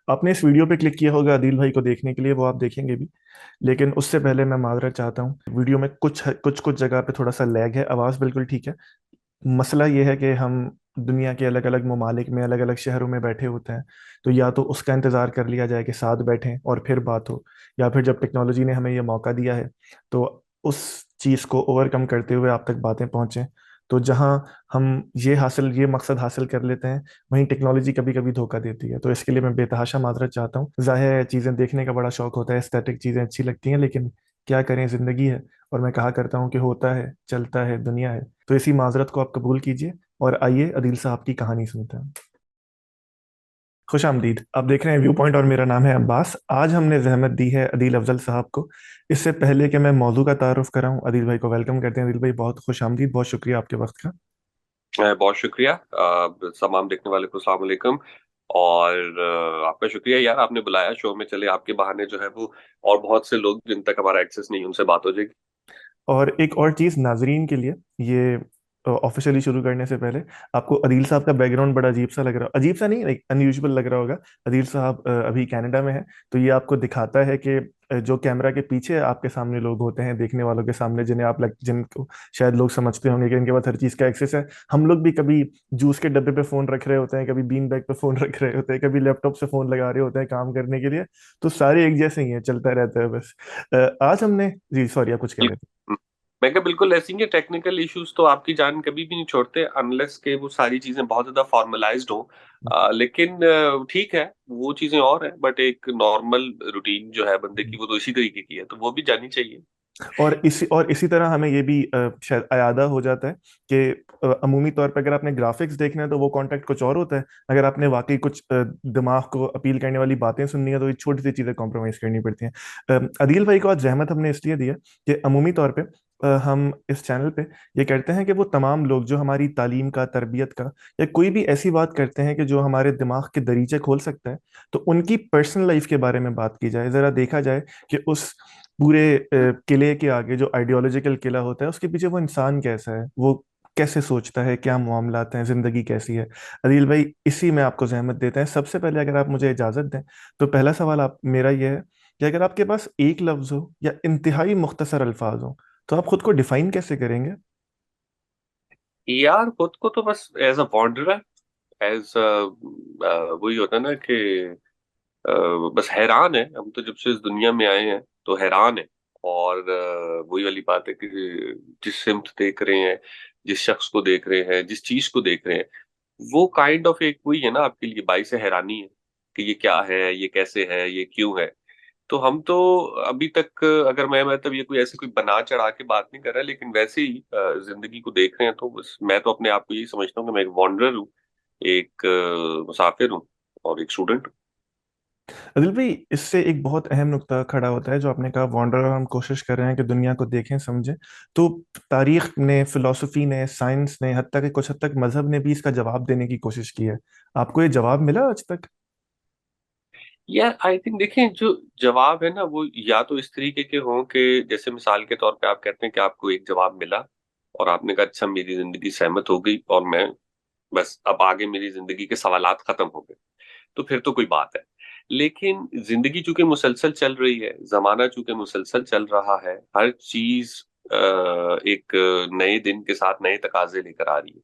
आपने इस वीडियो पे क्लिक किया होगा आदिल भाई को देखने के लिए, वो आप देखेंगे भी। लेकिन उससे पहले मैं माजरत चाहता हूँ, वीडियो में कुछ कुछ कुछ जगह पे थोड़ा सा लैग है, आवाज़ बिल्कुल ठीक है। मसला ये है कि हम दुनिया के अलग अलग ममालिक में अलग अलग शहरों में बैठे होते हैं। तो या तो उसका इंतज़ार कर लिया जाए कि साथ बैठें और फिर बात हो, या फिर जब टेक्नोलॉजी ने हमें ये मौका दिया है तो उस चीज़ को ओवरकम करते हुए आप तक बातें पहुंचें। तो जहां हम ये मकसद हासिल कर लेते हैं, वहीं टेक्नोलॉजी कभी कभी धोखा देती है। तो इसके लिए मैं बेतहाशा माजरत चाहता हूँ। जाहिर है चीज़ें देखने का बड़ा शौक होता है, एस्थेटिक चीज़ें अच्छी लगती हैं, लेकिन क्या करें, ज़िंदगी है। और मैं कहा करता हूँ कि होता है, चलता है, दुनिया है। तो इसी माजरत को आप कबूल कीजिए और आइए अदील साहब की कहानी सुनते हैं। खुश आमदीद। आप देख रहे हैं व्यू पॉइंट और मेरा नाम है अब्बास। आज हमने जहमत दी है अदील अफजल साहब को। इससे पहले कि मैं मौजू का तारुफ कराऊं, अदील भाई को वेलकम करते हैं। अदील भाई बहुत खुश आमदीद, बहुत शुक्रिया आपके वक्त का। बहुत शुक्रिया। तमाम देखने वाले को सलाम अलैकुम। और आपका शुक्रिया यार, आपने बुलाया शो में। चले आपके बहाने जो है वो और बहुत से लोग जिन तक हमारा एक्सेस नहीं, उनसे बात हो जाएगी। और एक और चीज़ नाजरीन के लिए, ये ऑफिशियली शुरू करने से पहले, आपको अदील साहब का बैकग्राउंड बड़ा अजीब सा लग रहा, अजीब सा नहीं, लाइक अनयूजुअल लग रहा होगा। अदील साहब अभी कनाडा में है। तो ये आपको दिखाता है कि जो कैमरा के पीछे आपके सामने लोग होते हैं, देखने वालों के सामने, जिन्हें आप जिनको शायद लोग समझते होंगे कि इनके पास हर चीज़ का एक्सेस है। हम लोग भी कभी जूस के डब्बे पे फोन रख रहे होते हैं, कभी बीन बैग पे फोन रख रहे होते हैं, कभी लैपटॉप से फोन लगा रहे होते हैं काम करने के लिए। तो सारे एक जैसे ही हैं, चलता रहता है बस। आज हमने, जी सॉरी, आप कुछ कह रहे थे। मैं क्या, बिल्कुल ऐसे ही टेक्निकल इश्यूज तो आपकी जान कभी भी नहीं छोड़ते अनलेस के वो सारी चीजें बहुत ज्यादा फॉर्मलाइज्ड हो। लेकिन ठीक है, वो चीजें और है, बट एक नॉर्मल रूटीन जो है बंदे की वो तो इसी तरीके की है, तो वो भी जानी चाहिए। और इसी तरह हमें ये भी शायद अयादा हो जाता है कि अमूमी तौर पर अगर आपने ग्राफिक्स देखना है तो वो कॉन्टेक्ट कुछ और होता है। अगर आपने वाकई कुछ दिमाग को अपील करने वाली बातें सुननी है तो ये छोटी सी चीजें कॉम्प्रोमाइज करनी पड़ती हैं। अदील भाई को आज जहमत हमने इसलिए दी है कि अमूमी तौर पे हम इस चैनल पे ये कहते हैं कि वो तमाम लोग जो हमारी तालीम का, तरबियत का, या कोई भी ऐसी बात करते हैं कि जो हमारे दिमाग के दरीचे खोल सकता है, तो उनकी पर्सनल लाइफ के बारे में बात की जाए। जरा देखा जाए कि उस पूरे किले के आगे जो आइडियोलॉजिकल किला होता है, उसके पीछे वो इंसान कैसा है, वो कैसे सोचता है, क्या मामलात हैं, जिंदगी कैसी है। अदील भाई, इसी में आपको जहमत देते हैं। सबसे पहले अगर आप मुझे इजाजत दें तो पहला सवाल आप मेरा ये है कि अगर आपके पास एक लफ्ज हो या इंतहाई मुख्तसर अल्फाज हो, तो आप खुद को डिफाइन कैसे करेंगे? यार खुद को तो बस एज अ वॉन्डरर, एज वही होता है ना कि अ, बस हैरान है। हम तो जब से इस दुनिया में आए हैं तो हैरान है। और वही वाली बात है कि जिस सिम्त देख रहे हैं, जिस शख्स को देख रहे हैं, जिस चीज को देख रहे हैं, वो काइंड ऑफ एक वही है ना, आपके लिए बाइस हैरानी है कि ये क्या है, ये कैसे है, ये क्यों है। तो हम तो अभी तक अगर मैं मतलब ये कोई ऐसे कोई बना चढ़ा के बात नहीं कर रहा, लेकिन वैसे ही जिंदगी को देख रहे हैं, तो बस मैं तो अपने आप को यही समझता हूँ कि मैं एक वॉन्डरर हूँ, एक मुसाफिर हूँ और एक स्टूडेंट हूँ। अदिल भाई, इससे एक बहुत अहम नुक्ता खड़ा होता है जो आपने कहा, वॉन्डर, हम कोशिश कर रहे हैं कि दुनिया को देखें, समझें। तो तारीख ने, फिलोसफी ने, साइंस ने, हत्ता कि कुछ हद तक मजहब ने भी इसका जवाब देने की कोशिश की है। आपको ये जवाब मिला आज तक? यार आई थिंक देखें, जो जवाब है ना वो या तो इस तरीके के हों कि जैसे मिसाल के तौर पे आप कहते हैं कि आपको एक जवाब मिला और आपने कहा अच्छा मेरी जिंदगी सहमत हो गई और मैं बस अब आगे मेरी जिंदगी के सवालात खत्म हो गए, तो फिर तो कोई बात है। लेकिन जिंदगी चूंकि मुसलसल चल रही है, जमाना चूंकि मुसलसल चल रहा है, हर चीज एक नए दिन के साथ नए तकाजे लेकर आ रही है।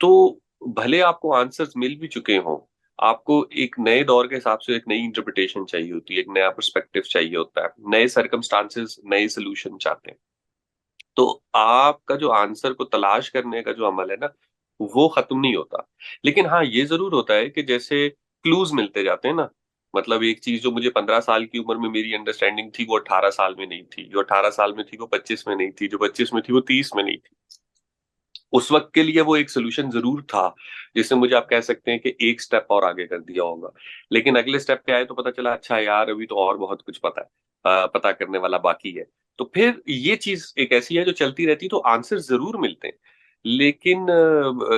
तो भले आपको आंसर्स मिल भी चुके हों, आपको एक नए दौर के हिसाब से एक नई इंटरप्रिटेशन चाहिए होती है, एक नया पर्सपेक्टिव चाहिए होता है, नए सर्कमस्टांसेस, नए सोल्यूशन चाहते हैं। तो आपका जो आंसर को तलाश करने का जो अमल है ना, वो खत्म नहीं होता। लेकिन हाँ, ये जरूर होता है कि जैसे क्लूज मिलते जाते हैं ना। मतलब एक चीज जो मुझे 15 साल की उम्र में मेरी अंडरस्टैंडिंग थी, वो 18 साल में नहीं थी। जो 18 साल में थी वो 25 में नहीं थी। जो 25 में थी वो 30 में नहीं थी। उस वक्त के लिए वो एक सोल्यूशन जरूर था, जिससे मुझे आप कह सकते हैं कि एक स्टेप और आगे कर दिया होगा। लेकिन अगले स्टेप पे आए तो पता चला अच्छा यार अभी तो और बहुत कुछ पता है, पता करने वाला बाकी है। तो फिर ये चीज एक ऐसी है जो चलती रहती है, तो आंसर जरूर मिलते हैं। लेकिन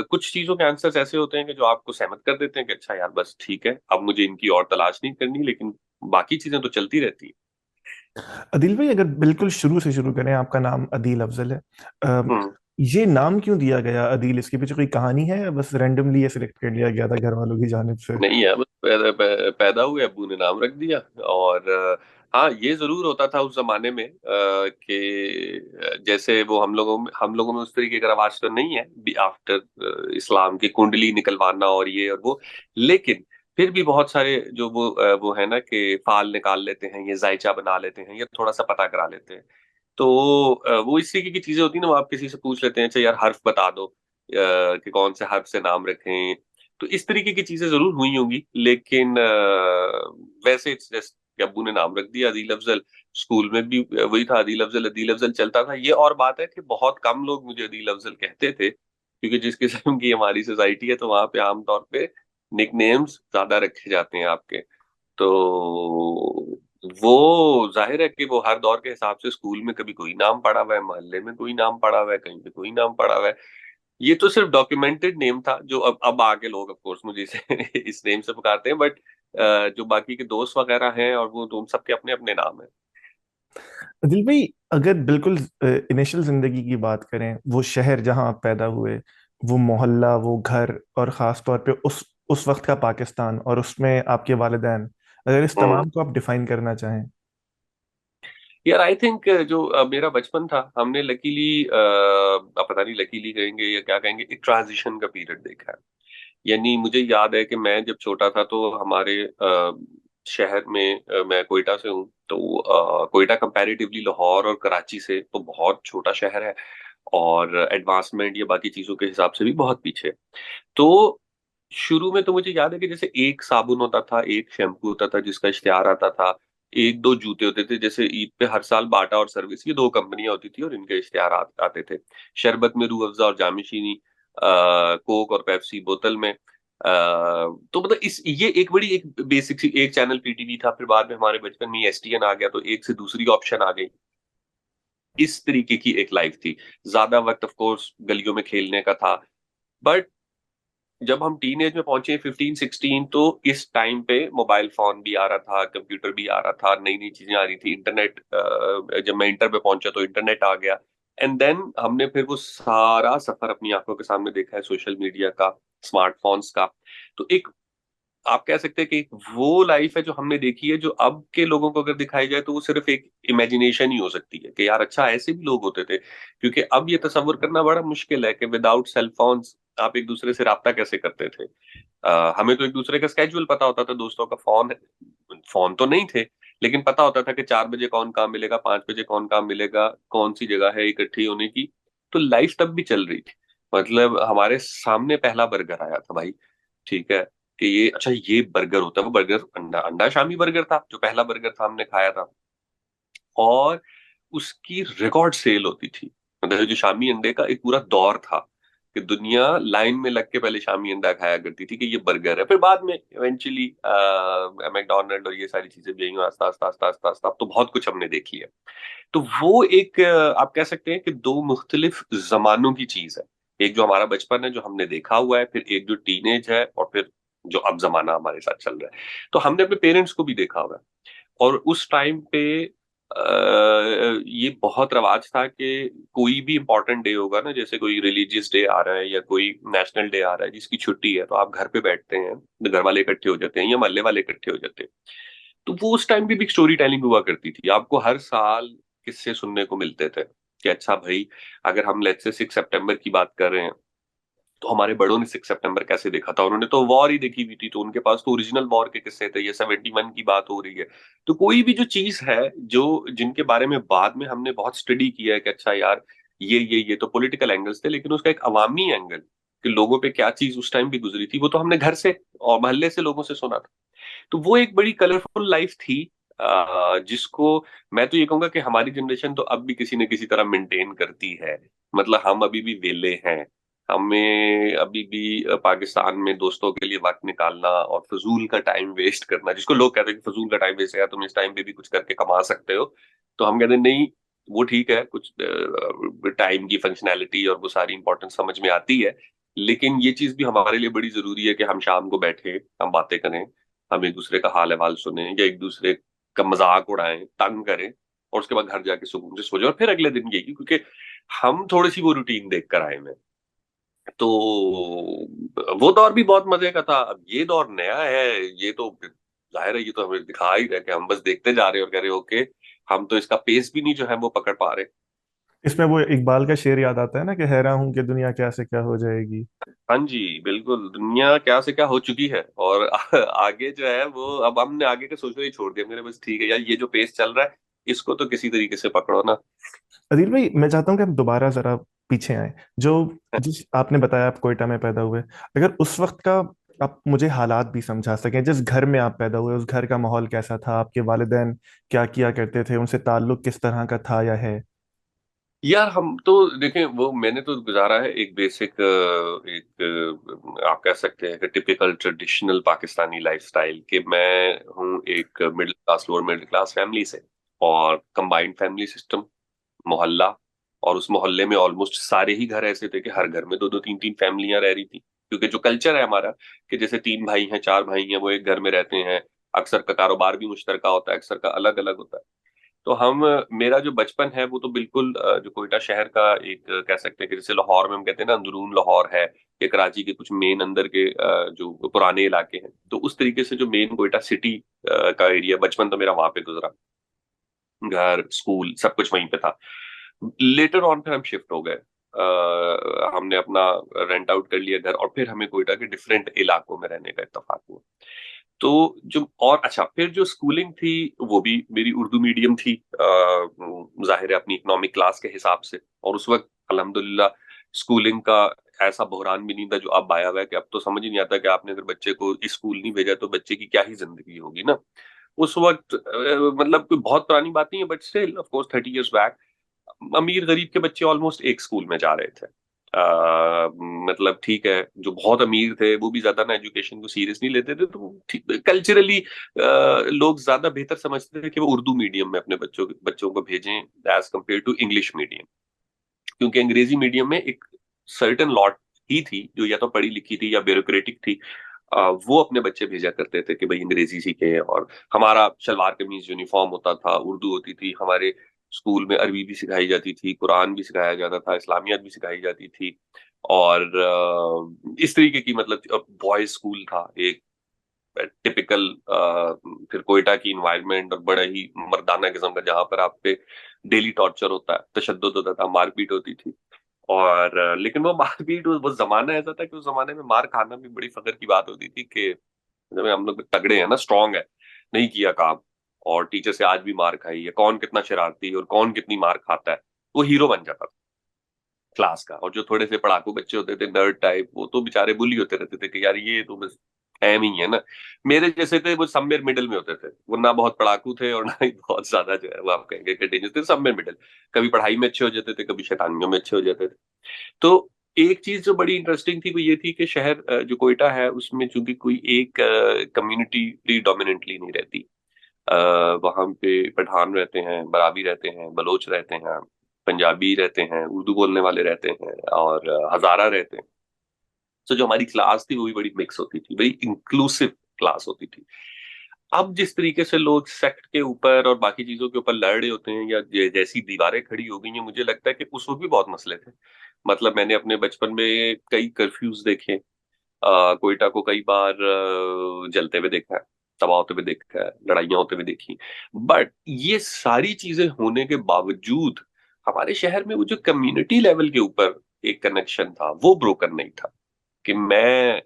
कुछ चीजों के आंसर्स ऐसे होते हैं कि जो आपको सहमत कर देते हैं कि अच्छा यार बस ठीक है, अब मुझे इनकी और तलाश नहीं करनी, लेकिन बाकी चीजें तो चलती रहती है। अदिल भाई, अगर बिल्कुल शुरू से शुरू करें, आपका नाम अदील अफजल है। हम्म। ये नाम क्यों दिया गया अदील? इसके पीछे कोई कहानी है या बस रैंडमली ये सिलेक्ट कर लिया गया था घर वालों की जानिब से? नहीं है, बस पैदा हुए, अब्बू ने नाम रख दिया। और हाँ, ये जरूर होता था उस जमाने में कि जैसे वो हम लोगों में उस तरीके का रवाज तो नहीं है आफ्टर इस्लाम की कुंडली निकलवाना और ये और वो। लेकिन फिर भी बहुत सारे जो वो है ना कि फाल निकाल लेते हैं, ये जायचा बना लेते हैं, या थोड़ा सा पता करा लेते हैं। तो वो इस तरीके की चीजें होती है ना, वो आप किसी से पूछ लेते हैं, अच्छा यार हर्फ बता दो कि कौन से हर्फ से नाम रखें। तो इस तरीके की चीजें जरूर हुई होंगी, लेकिन वैसे इट्स जस्ट कि अब्बू ने नाम रख दिया अदील अफजल। स्कूल में भी वही था, अदील अफजल चलता था। ये और बात है कि बहुत कम लोग मुझे अदील अफजल कहते थे, क्योंकि जिस किस्म की हमारी सोसाइटी है तो वहां पे आमतौर पे निकनेम्स ज्यादा रखे जाते हैं आपके। तो वो जाहिर है कि वो हर दौर के हिसाब से स्कूल में कभी कोई नाम पड़ा हुआ है, मोहल्ले में कोई नाम पड़ा हुआ है, कहीं पे कोई नाम पड़ा हुआ है। ये तो सिर्फ डॉक्यूमेंटेड नेम था, जो अब आगे लोग ऑफ कोर्स मुझे इसे इस नेम से पुकारते हैं, बट जो बाकी के दोस्त वगैरह हैं और वो तो उन सबके अपने अपने नाम हैं। दिल भाई, अगर बिल्कुल इनिशियल जिंदगी की बात करें, वो शहर जहां आप पैदा हुए, वो मोहल्ला, वो घर, और खास तौर पे उस वक्त का पाकिस्तान और उसमें आपके वालिदैन, अगर इस हम्म। तमाम को आप डिफाइन करना चाहें। यार आई थिंक जो मेरा बचपन था, हमने लकीली पता नहीं लकीली कहेंगे या क्या कहेंगे, एक ट्रांजिशन का पीरियड देखा है। यानी मुझे याद है कि मैं जब छोटा था तो हमारे शहर में, मैं कोयटा से हूँ, तो कोयटा कंपैरेटिवली लाहौर और कराची से तो बहुत छोटा शहर है, और एडवांसमेंट या बाकी चीजों के हिसाब से भी बहुत पीछे। तो शुरू में तो मुझे याद है कि जैसे एक साबुन होता था, एक शैम्पू होता था जिसका इश्तिहार आता था, एक दो जूते होते थे। जैसे ईद पे हर साल बाटा और सर्विस, ये दो कंपनियां होती थी और इनके इश्तिहार आते थे। शरबत में रूह अफ़ज़ा और जामी चीनी, कोक और पेप्सी बोतल में। तो मतलब इस ये एक बड़ी एक बेसिक सी एक चैनल पीटीवी था। फिर बाद में हमारे बचपन में एसटीएन आ गया, तो एक से दूसरी ऑप्शन आ गई। इस तरीके की एक लाइफ थी। ज्यादा वक्त ऑफ कोर्स गलियों में खेलने का था। बट जब हम टीन एज में पहुंचे 15 16, तो इस टाइम पे मोबाइल फोन भी आ रहा था, कंप्यूटर भी आ रहा था, नई नई चीजें आ रही थी, इंटरनेट। जब मैं इंटर पे पहुंचा तो इंटरनेट आ गया। एंड देन हमने फिर वो सारा सफर अपनी आंखों के सामने देखा है, सोशल मीडिया का, स्मार्टफोन्स का। तो एक आप कह सकते हैं कि वो लाइफ है जो हमने देखी है, जो अब के लोगों को अगर दिखाई जाए तो वो सिर्फ एक इमेजिनेशन ही हो सकती है कि यार अच्छा ऐसे भी लोग होते थे। क्योंकि अब ये तस्वर करना बड़ा मुश्किल है कि विदाउट सेल फोन्स आप एक दूसरे से राब्ता कैसे करते थे। हमें तो एक दूसरे का स्केड्यूल पता होता था, दोस्तों का फोन फोन तो नहीं थे, लेकिन पता होता था कि 4 बजे कौन काम मिलेगा, 5 बजे कौन काम मिलेगा, कौन सी जगह है इकट्ठी होने की। तो लाइफ तब भी चल रही थी। मतलब हमारे सामने पहला बर्गर आया था भाई, ठीक है, कि ये अच्छा ये बर्गर होता है। वो बर्गर अंडा अंडा शामी बर्गर था, जो पहला बर्गर था हमने खाया था। और उसकी रिकॉर्ड सेल होती थी। मतलब जो शामी अंडे का एक पूरा दौर था कि दुनिया लाइन में लग के पहले शामी अंडा खाया करती थी कि ये बर्गर है। फिर बाद में इवेंचुअली मैकडोनल्ड और ये सारी चीजें भी आई, आस्ता आस्ता आस्ता आस्ता आस्ता अब तो बहुत कुछ हमने देख लिया। तो वो एक आप कह सकते हैं कि दो मुख्तलिफ जमानों की चीज है। एक जो हमारा बचपन है जो हमने देखा हुआ है, फिर एक जो टीनेज है, और फिर जो अब जमाना हमारे साथ चल रहा है। तो हमने अपने पेरेंट्स को भी देखा हुआ है। और उस टाइम पे ये बहुत रवाज था कि कोई भी इंपॉर्टेंट डे होगा ना, जैसे कोई रिलीजियस डे आ रहा है या कोई नेशनल डे आ रहा है जिसकी छुट्टी है, तो आप घर पे बैठते हैं, घर वाले इकट्ठे हो जाते हैं या मोहल्ले वाले इकट्ठे हो जाते हैं। तो वो उस टाइम भी एक स्टोरी टेलिंग हुआ करती थी। आपको हर साल किस्से सुनने को मिलते थे कि अच्छा भाई, अगर हम लेट्स से 6 सितंबर की बात कर रहे हैं, तो हमारे बड़ों ने 6 सितंबर कैसे देखा था, उन्होंने तो वॉर ही देखी हुई थी, तो उनके पास तो ओरिजिनल वॉर के किस्से थे। ये 71 की बात हो रही है। तो कोई भी जो चीज है, जो जिनके बारे में बाद में हमने बहुत स्टडी किया है कि अच्छा यार, ये तो पॉलिटिकल एंगल्स थे, लेकिन उसका एक अवामी एंगल कि लोगों पे क्या चीज उस टाइम भी गुजरी थी, वो तो हमने घर से और मोहल्ले से लोगों से सुना था। तो वो एक बड़ी कलरफुल लाइफ थी, जिसको मैं तो ये कहूंगा कि हमारी जनरेशन तो अब भी किसी न किसी तरह मेंटेन करती है। मतलब हम अभी भी वेले हैं। हमें अभी भी पाकिस्तान में दोस्तों के लिए वक्त निकालना और फजूल का टाइम वेस्ट करना, जिसको लोग कहते हैं कि फजूल का टाइम वेस्ट है, तुम इस टाइम पे भी कुछ करके कमा सकते हो। तो हम कहते हैं नहीं, वो ठीक है, कुछ टाइम की फंक्शनैलिटी और वो सारी इंपॉर्टेंस समझ में आती है, लेकिन ये चीज भी हमारे लिए बड़ी जरूरी है कि हम शाम को बैठे, हम बातें करें, हम एक दूसरे का हाल अहवाल सुने या एक दूसरे का मजाक उड़ाएं, तंग करें, और उसके बाद घर जाके सुकून से सो जाओ और फिर अगले दिन यही। क्योंकि हम थोड़ी सी वो रूटीन देख कर आए में। तो वो दौर भी बहुत मजे का था। अब ये दौर नया है, ये तो जाहिर है, ये तो हमें दिखा ही रहा है कि हम बस देखते जा रहे हैं और कह रहे हैं ओके, हम तो इसका पेस भी नहीं जो है वो पकड़ पा रहे। इसमें वो इकबाल का शेर याद आता है ना कि हैरान हूं कि दुनिया क्या से क्या हो जाएगी। हाँ जी, बिल्कुल, दुनिया क्या से क्या हो चुकी है, और आगे जो है वो अब हमने आगे का सोचना ही छोड़ दिया। मेरे बस ठीक है यार, ये जो पेस चल रहा है इसको तो किसी तरीके से पकड़ो ना। अदिल भाई, मैं चाहता हूँ कि हम दोबारा जरा पीछे आए। जो जिस आपने बताया आप कोयटा में पैदा हुए, अगर उस वक्त का आप मुझे हालात भी समझा सकें, जिस घर में आप पैदा हुए उस घर का माहौल कैसा था, आपके वालिदैन क्या किया करते थे, उनसे ताल्लुक किस तरह का था या है। यार हम तो देखें, वो मैंने तो गुजारा है एक बेसिक, एक आप कह सकते हैं कि टिपिकल ट्रेडिशनल पाकिस्तानी लाइफस्टाइल, कि मैं हूँ एक middle class, lower middle class family से, और कंबाइंड फैमिली सिस्टम, मोहल्ला। और उस मोहल्ले में ऑलमोस्ट सारे ही घर ऐसे थे कि हर घर में दो दो तीन तीन फैमिलियां रह रही थी, क्योंकि जो कल्चर है हमारा कि जैसे तीन भाई हैं, चार भाई हैं, वो एक घर में रहते हैं। अक्सर का कारोबार भी मुश्तरका होता है, अक्सर का अलग अलग होता है। तो हम, मेरा जो बचपन है वो तो बिल्कुल जो कोयटा शहर का एक कह सकते हैं कि जैसे लाहौर में हम कहते हैं ना अंदरून लाहौर है, या कराची के कुछ मेन अंदर के जो पुराने इलाके हैं, तो उस तरीके से जो मेन कोयटा सिटी का एरिया, बचपन तो मेरा वहां पे गुजरा। घर, स्कूल, सब कुछ वहीं पे था। लेटर ऑन फिर हम शिफ्ट हो गए, हमने अपना रेंट आउट कर लिया घर, और फिर हमें कोयटा के डिफरेंट इलाकों में रहने का इत्तेफाक हुआ। तो जो, और अच्छा, फिर जो स्कूलिंग थी वो भी मेरी उर्दू मीडियम थी, जाहिर है अपनी इकोनॉमिक क्लास के हिसाब से। और उस वक्त अल्हम्दुलिल्लाह स्कूलिंग का ऐसा बहरान भी नहीं था जो अब आया हुआ है, कि अब तो समझ ही नहीं आता कि आपने अगर बच्चे को स्कूल नहीं भेजा तो बच्चे की क्या ही जिंदगी होगी ना। उस वक्त मतलब कोई बहुत पुरानी बात नहीं है, but still of course 30 years back, अमीर गरीब के बच्चे ऑलमोस्ट एक स्कूल में जा रहे थे। मतलब ठीक है, जो बहुत अमीर थे वो भी ज्यादा ना एजुकेशन को सीरियस नहीं लेते थे, तो कल्चरली लोग ज्यादा बेहतर समझते थे कि वो उर्दू मीडियम में अपने बच्चों को भेजें as compared to English medium. क्योंकि अंग्रेजी मीडियम में एक सर्टेन लॉट ही थी जो या तो पढ़ी लिखी थी या ब्यूरोक्रेटिक थी, वो अपने बच्चे भेजा करते थे कि भाई अंग्रेजी सीखे। और हमारा शलवार कमीज यूनिफॉर्म होता था, उर्दू होती थी हमारे स्कूल में, अरबी भी सिखाई जाती थी, कुरान भी सिखाया जाता था, इस्लामियात भी सिखाई जाती थी। और इस तरीके की, मतलब बॉयज स्कूल था एक टिपिकल, फिर कोयटा की इन्वायरमेंट, और बड़ा ही मर्दाना किस्म का, जहां पर आप पे डेली टॉर्चर होता है, तशद्दुद होता था, मारपीट होती थी। और लेकिन वो मारपीट, वो जमाना ऐसा था कि उस जमाने में मार खाना भी बड़ी फख्र की बात होती थी, कि जब हम लोग तगड़े हैं ना, स्ट्रांग है, नहीं किया काम, और टीचर से आज भी मार खाई है, कौन कितना शरारती और कौन कितनी मार खाता है, वो हीरो बन जाता था क्लास का। और जो थोड़े से पढ़ाकू बच्चे होते थे, नर्ड टाइप, वो तो बेचारे बुली होते रहते थे कि यार ये तो बस एम ही है ना। मेरे जैसे थे वो समवेयर मिडिल में होते थे, वो ना बहुत पढ़ाकू थे और ना ही बहुत ज्यादा जो है वो आप कहेंगे कि डेंजर थे, समवेयर मिडिल। कभी पढ़ाई में अच्छे हो जाते थे, कभी शैतानियों में अच्छे हो जाते थे। तो एक चीज जो बड़ी इंटरेस्टिंग थी वो ये थी कि शहर जो कोयटा है उसमें चूंकि कोई एक कम्युनिटी प्रीडोमिनेंटली नहीं रहती। वहां पे पठान रहते हैं, बराबी रहते हैं, बलोच रहते हैं, पंजाबी रहते हैं, उर्दू बोलने वाले रहते हैं, और हजारा रहते हैं। तो जो हमारी क्लास थी वो भी बड़ी मिक्स होती थी, बड़ी इंक्लूसिव क्लास होती थी। अब जिस तरीके से लोग सेक्ट के ऊपर और बाकी चीजों के ऊपर लड़ रहे होते हैं, या जैसी दीवारें खड़ी हो गई हैं, मुझे लगता है कि उस वक्त भी बहुत मसले थे। मतलब मैंने अपने बचपन में कई कर्फ्यूज देखे, कोयटा को कई बार जलते हुए देखा है, तबाह होते हुए देखा है, लड़ाइयाँ होते हुए देखी। बट ये सारी चीजें होने के बावजूद हमारे शहर में वो जो कम्युनिटी लेवल के ऊपर एक कनेक्शन था वो ब्रोकन नहीं था। कि मैं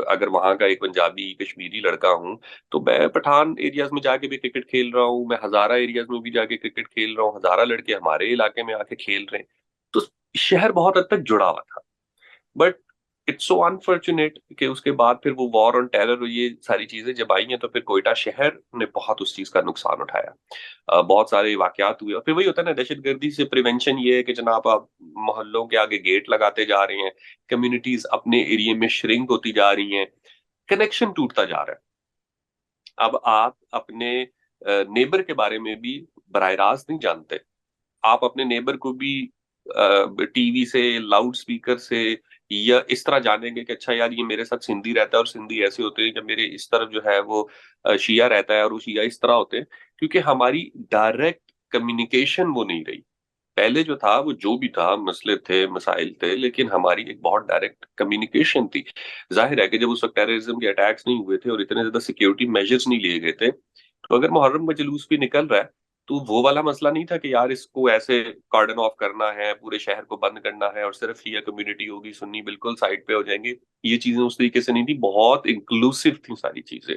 अगर वहां का एक पंजाबी कश्मीरी लड़का हूँ, तो मैं पठान एरियाज में जाके भी क्रिकेट खेल रहा हूँ, मैं हजारा एरियाज में भी जाके क्रिकेट खेल रहा हूँ, हजारा लड़के हमारे इलाके में आके खेल रहे हैं। तो शहर बहुत हद तक जुड़ा हुआ था। बट इट्स सो अनफॉर्चुनेट कि उसके बाद फिर वो वॉर ऑन टेरर और ये सारी चीजें जब आई हैं, तो फिर कोयटा शहर ने बहुत उस चीज का नुकसान उठाया। बहुत सारे वाकयात हुए, और फिर वही होता है ना, दहशतगर्दी से प्रिवेंशन ये है कि जनाब आप मोहल्लों के आगे गेट लगाते जा रहे हैं, कम्युनिटीज अपने एरिया में श्रिंक होती जा रही हैं, कनेक्शन टूटता जा रहा है। अब आप अपने नेबर के बारे में भी बराह रास्त नहीं जानते। आप अपने नेबर को भी टीवी से, लाउड स्पीकर से, या इस तरह जानेंगे कि अच्छा यार ये मेरे साथ सिंधी रहता है और सिंधी ऐसे होते हैं, जब मेरे इस तरफ जो है वो शिया रहता है और वो शिया इस तरह होते हैं, क्योंकि हमारी डायरेक्ट कम्युनिकेशन वो नहीं रही। पहले जो था वो जो भी था, मसले थे, मसाइल थे, लेकिन हमारी एक बहुत डायरेक्ट कम्युनिकेशन थी। जाहिर है कि जब उस वक्त टेररिज्म के अटैक्स नहीं हुए थे और इतने ज्यादा सिक्योरिटी मेजर्स नहीं लिए गए थे, तो अगर मुहर्रम में जुलूस भी निकल रहा है, तो वो वाला मसला नहीं था कि यार इसको ऐसे कार्डन ऑफ करना है, पूरे शहर को बंद करना है और सिर्फ शिया कम्युनिटी होगी, सुन्नी बिल्कुल साइड पे हो जाएंगे। ये चीजें उस तरीके से नहीं थी, बहुत इंक्लूसिव थी सारी चीजें।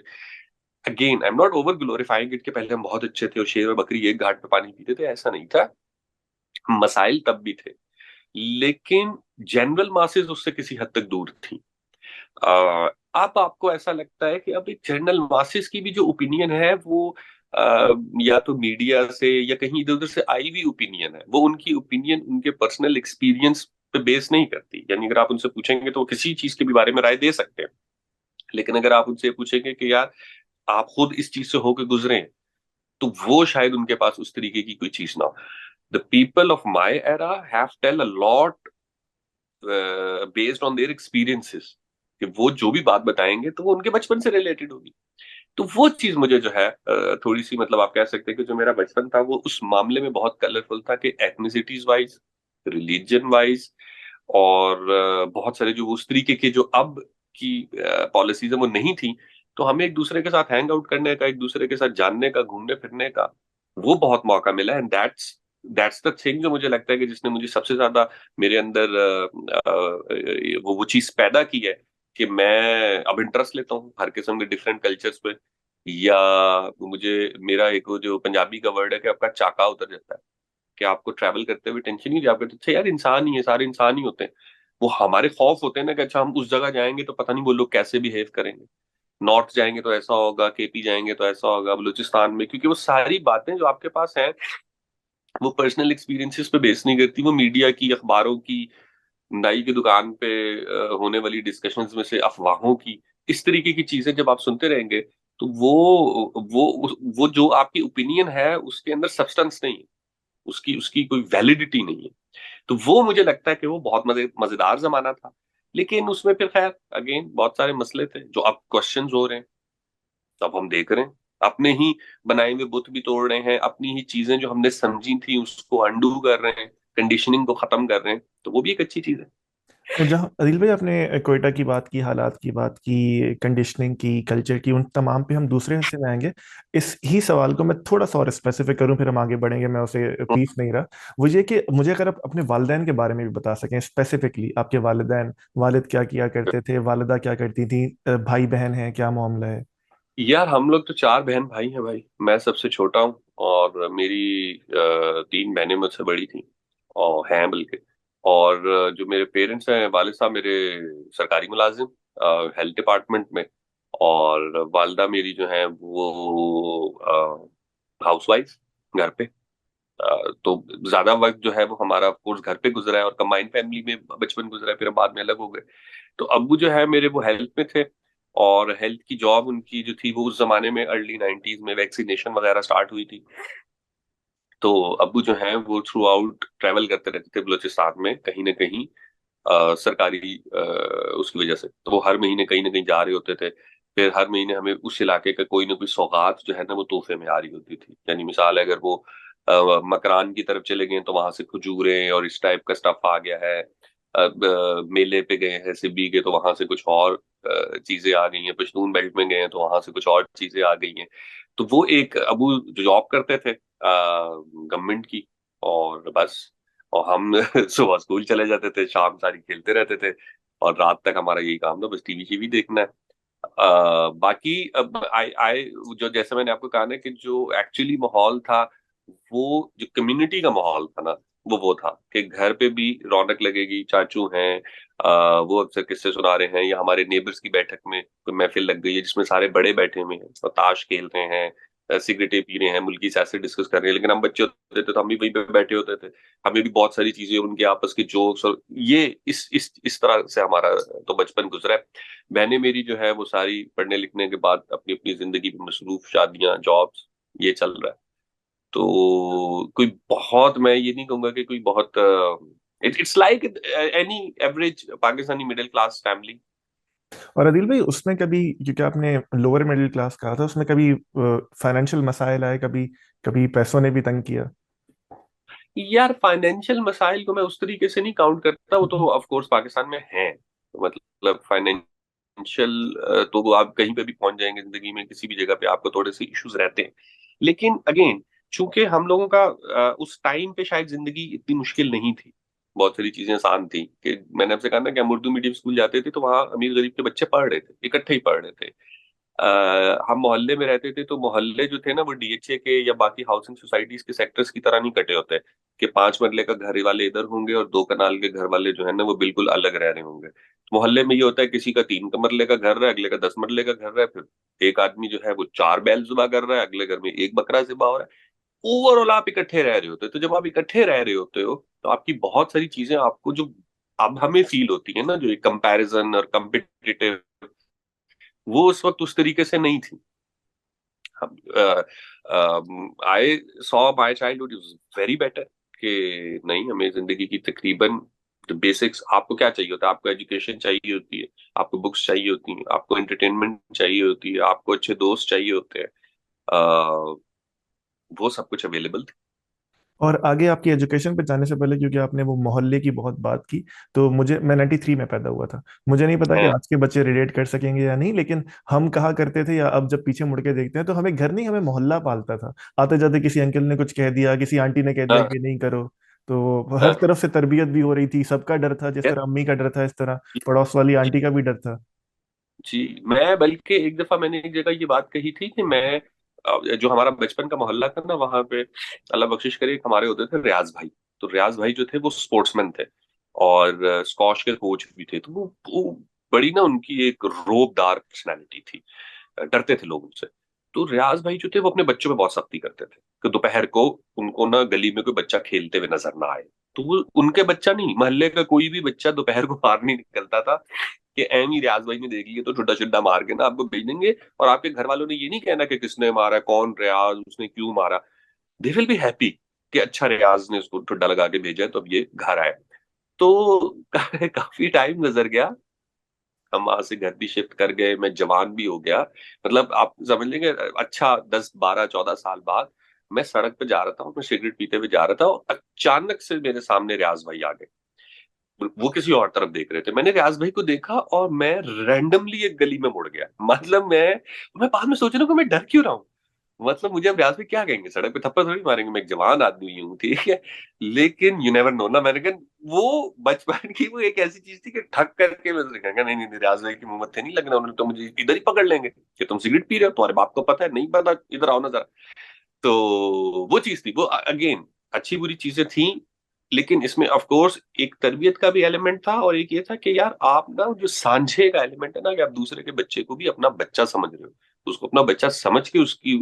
Again I am not over glorifying it कि पहले हम बहुत अच्छे थे और शेर और बकरी एक घाट पे पानी पीते थे, ऐसा नहीं था। मसाइल तब भी थे, लेकिन जनरल मासेस उससे किसी हद तक दूर थी। अब आपको ऐसा लगता है कि अब एक जनरल मासेस की भी जो ओपिनियन है वो या तो मीडिया से या कहीं इधर उधर से आई हुई ओपिनियन है, वो उनकी ओपिनियन उनके पर्सनल एक्सपीरियंस पे बेस नहीं करती। यानी अगर आप उनसे पूछेंगे तो वो किसी चीज के भी बारे में राय दे सकते हैं, लेकिन अगर आप उनसे पूछेंगे कि यार आप खुद इस चीज से होकर गुजरे हैं, तो वो शायद उनके पास उस तरीके की कोई चीज ना हो। The people of my era have tell a lot based on their experiences, कि वो जो भी बात बताएंगे तो वो उनके बचपन से रिलेटेड होगी। तो वो चीज मुझे जो है थोड़ी सी, मतलब आप कह सकते हैं कि जो मेरा बचपन था वो उस मामले में बहुत कलरफुल था, कि एथनिसिटीज वाइज, रिलीजन वाइज, और बहुत सारे जो उस तरीके के जो अब की पॉलिसीज है वो नहीं थी। तो हमें एक दूसरे के साथ हैंग आउट करने का, एक दूसरे के साथ जानने का, घूमने फिरने का वो बहुत मौका मिला। एंड दैट्स द थिंग जो मुझे लगता है कि जिसने मुझे सबसे ज्यादा मेरे अंदर वो चीज पैदा की है, कि मैं अब इंटरेस्ट लेता हूँ हर किस्म के डिफरेंट कल्चर्स पे। या मुझे, मेरा एक वो जो पंजाबी का वर्ड है कि आपका चाका उतर जाता है, कि आपको ट्रैवल करते हुए टेंशन नहीं, आप कहते अच्छा यार इंसान ही है, सारे इंसान ही होते हैं। वो हमारे खौफ होते हैं ना कि अच्छा हम उस जगह जाएंगे तो पता नहीं वो लोग कैसे बिहेव करेंगे, नॉर्थ जाएंगे तो ऐसा होगा, केपी जाएंगे तो ऐसा होगा, बलूचिस्तान में, क्योंकि वो सारी बातें जो आपके पास हैं वो पर्सनल एक्सपीरियंसेस पे बेस नहीं करती, वो मीडिया की, अखबारों की, नाई की दुकान पे होने वाली डिस्कशंस में से अफवाहों की, इस तरीके की चीजें जब आप सुनते रहेंगे, तो वो जो आपकी ओपिनियन है उसके अंदर सब्सटेंस नहीं है, उसकी उसकी कोई वैलिडिटी नहीं है। तो वो मुझे लगता है कि वो बहुत मजेदार जमाना था। लेकिन उसमें फिर खैर अगेन बहुत सारे मसले थे जो अब क्वेश्चंस हो रहे हैं, तो अब हम देख रहे हैं, अपने ही बनाए हुए बुत भी तोड़ रहे हैं, अपनी ही चीजें जो हमने समझी थी उसको अंडू कर रहे हैं, कंडीशनिंग को खत्म कर रहे हैं, तो वो भी एक अच्छी चीज है। तो जहाँ अदिल भाई आपने कोयटा की बात की, हालात की बात की, कंडीशनिंग की, कल्चर की, उन तमाम पे हम दूसरे हिस्से में आएंगे। इस ही सवाल को मैं थोड़ा सा और स्पेसिफिक करूं, फिर हम आगे बढ़ेंगे, मैं उसे पीस नहीं रहा। वो ये कि मुझे अगर आप अपने वालिदैन के बारे में भी बता सकें स्पेसिफिकली, आपके वालिदैन, वालिद क्या किया करते थे, वालिदा क्या करती थी, भाई बहन है, क्या मामला है? यार हम लोग तो चार बहन भाई हैं भाई, मैं सबसे छोटा हूँ, और मेरी तीन बहनें मुझसे बड़ी थी और हैं बल्कि। और जो मेरे पेरेंट्स हैं, वालिद साहब मेरे सरकारी मुलाजिम हेल्थ डिपार्टमेंट में, और वालदा मेरी जो है वो हाउस वाइफ, घर पे। तो ज्यादा वक्त जो है वो हमारा ऑफ कोर्स घर पे गुजरा है और कंबाइंड फैमिली में बचपन गुजरा है, फिर हम बाद में अलग हो गए। तो अब्बू जो है मेरे वो हेल्थ में थे, और हेल्थ की जॉब उनकी जो थी वो उस जमाने में अर्ली 90s में वैक्सीनेशन वगैरह स्टार्ट हुई थी। तो अब्बू जो है वो थ्रू आउट ट्रैवल करते रहते थे बलूचिस्तान में कहीं ना कहीं, सरकारी उसकी वजह से, तो वो हर महीने कहीं ना कहीं जा रहे होते थे। फिर हर महीने हमें उस इलाके का कोई ना कोई सौगात जो है ना वो तोहफे में आ रही होती थी। यानी मिसाल है, अगर वो मकरान की तरफ चले गए तो वहां से खजूरें और इस टाइप का स्टफ आ गया है। अब मेले पे गए हैं सिब्बी के तो वहां से कुछ और चीजें आ गई हैं, पश्तून बेल्ट में गए हैं तो वहां से कुछ और चीजें आ गई हैं। तो वो एक अबू जो जॉब करते थे गवर्नमेंट की, और बस, और हम सुबह स्कूल चले जाते थे, शाम सारी खेलते रहते थे, और रात तक हमारा यही काम था, बस टीवी टीवी देखना है। बाकी अब आई आई जो जैसे मैंने आपको कहा ना कि जो एक्चुअली माहौल था, वो जो कम्युनिटी का माहौल था ना, वो था कि घर पे भी रौनक लगेगी, चाचू हैं, वो अक्सर किस्से सुना रहे हैं, या हमारे नेबर्स की बैठक में कोई महफिल लग गई है जिसमें सारे बड़े बैठे हुए हैं और ताश खेल रहे हैं, सिगरेटें पी रहे हैं, मुल्की सियासत डिस्कस कर रहे हैं, लेकिन हम बच्चे होते थे तो हम भी वहीं पे बैठे होते थे। हमें भी बहुत सारी चीजें, उनके आपस के जोक्स, और ये इस तरह से हमारा तो बचपन गुजरा है। बहनें मेरी जो है वो सारी पढ़ने लिखने के बाद अपनी अपनी जिंदगी में मसरूफ, शादियां, जॉब्स, ये चल रहा है। तो कोई बहुत, मैं ये नहीं कहूंगा कि कोई बहुत, it's like any average Pakistani middle class family. और अदिल भाई, उसमें कभी, क्योंकि आपने लोअर मिडिल क्लास कहा था, उसमें कभी फाइनेंशियल मसाइल आए, कभी कभी पैसों ने भी तंग किया? यार फाइनेंशियल मसाइल को मैं उस तरीके से नहीं काउंट करता, वो तो ऑफ कोर्स पाकिस्तान में है। मतलब फाइनेंशियल तो वो आप कहीं पे भी पहुंच जाएंगे जिंदगी में, किसी भी जगह पे आपको थोड़े से इश्यूज रहते हैं। लेकिन अगेन, चूंकि हम लोगों का उस टाइम पे शायद जिंदगी इतनी मुश्किल नहीं थी, बहुत सारी चीजें आसान थी। कि मैंने आपसे कहा ना कि हम उर्दू मीडियम स्कूल जाते थे, तो वहाँ अमीर गरीब के बच्चे पढ़ रहे थे, इकट्ठे ही पढ़ रहे थे। हम मोहल्ले में रहते थे, तो मोहल्ले जो थे ना वो डीएचए के या बाकी हाउसिंग सोसाइटीज के सेक्टर्स की तरह नहीं कटे होते कि 5 मरले का घर वाले इधर होंगे और 2 कनाल के घर वाले जो है ना वो बिल्कुल अलग रह रहे होंगे। मोहल्ले में ये होता है, किसी का 3 मरले का घर है, अगले का 10 मरले का घर है, फिर एक आदमी जो है वो 4 बैल जुबा कर रहा है, अगले घर में एक बकरा जुबा हो रहा है। ओवरऑल आप इकट्ठे रह रहे होते हो, तो जब आप इकट्ठे रह रहे होते हो तो आपकी बहुत सारी चीजें आपको जो अब हमें फील होती है ना, जो एक कंपैरिजन और कम्पिटिटिव, वो उस वक्त उस तरीके से नहीं थी। I saw my childhood is very better, कि नहीं, हमें जिंदगी की तकरीबन बेसिक्स, आपको क्या चाहिए होता है, आपको एजुकेशन चाहिए होती है, आपको बुक्स चाहिए होती हैं, आपको एंटरटेनमेंट चाहिए होती है, आपको अच्छे दोस्त चाहिए होते हैं। uh, वो सब कुछ अवेलेबल थी। और आगे आपकी एजुकेशन पे जाने से पहले, क्योंकि आपने वो मोहल्ले की बहुत बात की, तो मुझे, मैं 93 में पैदा हुआ था, मुझे नहीं पता कि हाँ, आज के बच्चे रिलेट कर सकेंगे या नहीं, लेकिन हम कहा करते थे, या अब जब पीछे मुड़ के देखते हैं, तो हमें घर नहीं, हमें मोहल्ला पालता था। आते जाते किसी अंकल ने कुछ कह दिया, किसी आंटी ने कह दिया हाँ, कि नहीं करो, तो हर हाँ। तरफ से तरबियत भी हो रही थी, सबका डर था, जिस यार, तरह अम्मी का डर था, इस तरह पड़ोस वाली आंटी का भी डर था। जी, मैं बल्कि एक दफा मैंने एक जगह ये बात कही थी कि मैं जो हमारा बचपन का मोहल्ला था ना, वहां पे अल्लाह बख्शिश करे, एक हमारे होते थे रियाज भाई। तो रियाज भाई जो थे वो स्पोर्ट्समैन थे, और स्कॉश के कोच भी थे। तो वो बड़ी ना उनकी एक रोबदार पर्सनैलिटी थी, डरते थे लोग उनसे। तो रियाज भाई जो थे वो अपने बच्चों पे बहुत सख्ती करते थे कि दोपहर को उनको ना गली में कोई बच्चा खेलते हुए नजर ना आए। तो वो उनके बच्चा नहीं, मोहल्ले का कोई भी बच्चा दोपहर को बाहर नहीं निकलता था, कि एम ही रियाज भाई ने देख लिया तो छुट्टा छुट्टा मार के ना आपको भेज देंगे। और आपके घर वालों ने ये नहीं कहना कि किसने मारा, कौन रियाज, उसने क्यों मारा। दे विल बी हैप्पी कि अच्छा रियाज ने उसको ठुड्डा लगा के भेजा है, तो अब ये घर आया। तो काफी टाइम गुजर गया, हम वहां से घर भी शिफ्ट कर गए, मैं जवान भी हो गया। मतलब आप समझ लेंगे, अच्छा 10 12 14 साल बाद मैं सड़क पे जा रहा था और मैं सिगरेट पीते हुए जा रहा था, और अचानक से मेरे सामने रियाज भाई आ गए। वो किसी और तरफ देख रहे थे, मैंने रियाज भाई को देखा और मैं रैंडमली एक गली में मुड़ गया। मतलब मैं बाद में सोच रहा हूँ कि मैं डर क्यों रहा हूँ। मतलब मुझे अब रियाज भाई क्या कहेंगे, सड़क पे थप्पड़ थोड़ी मारेंगे, मैं एक जवान आदमी हूँ, ठीक है। लेकिन यू नेवर नो ना, मैंने कहा वो बचपन की वो एक ऐसी चीज थी कि ठक करके मैं कहा नहीं नहीं नहीं, रियाज भाई की मुंह मत्थे नहीं लगना, उन्होंने तो मुझे इधर ही पकड़ लेंगे कि तुम सिगरेट पी रहे हो, तुम्हारे बाप को पता है, नहीं पता, इधर आओ ना जरा। तो वो चीज थी, वो अगेन अच्छी बुरी चीजें थी। लेकिन इसमें ऑफ कोर्स एक तरबियत का भी एलिमेंट था, और एक ये था कि यार आप ना जो सांझे का एलिमेंट है ना, कि आप दूसरे के बच्चे को भी अपना बच्चा समझ रहे हो, उसको अपना बच्चा समझ के उसकी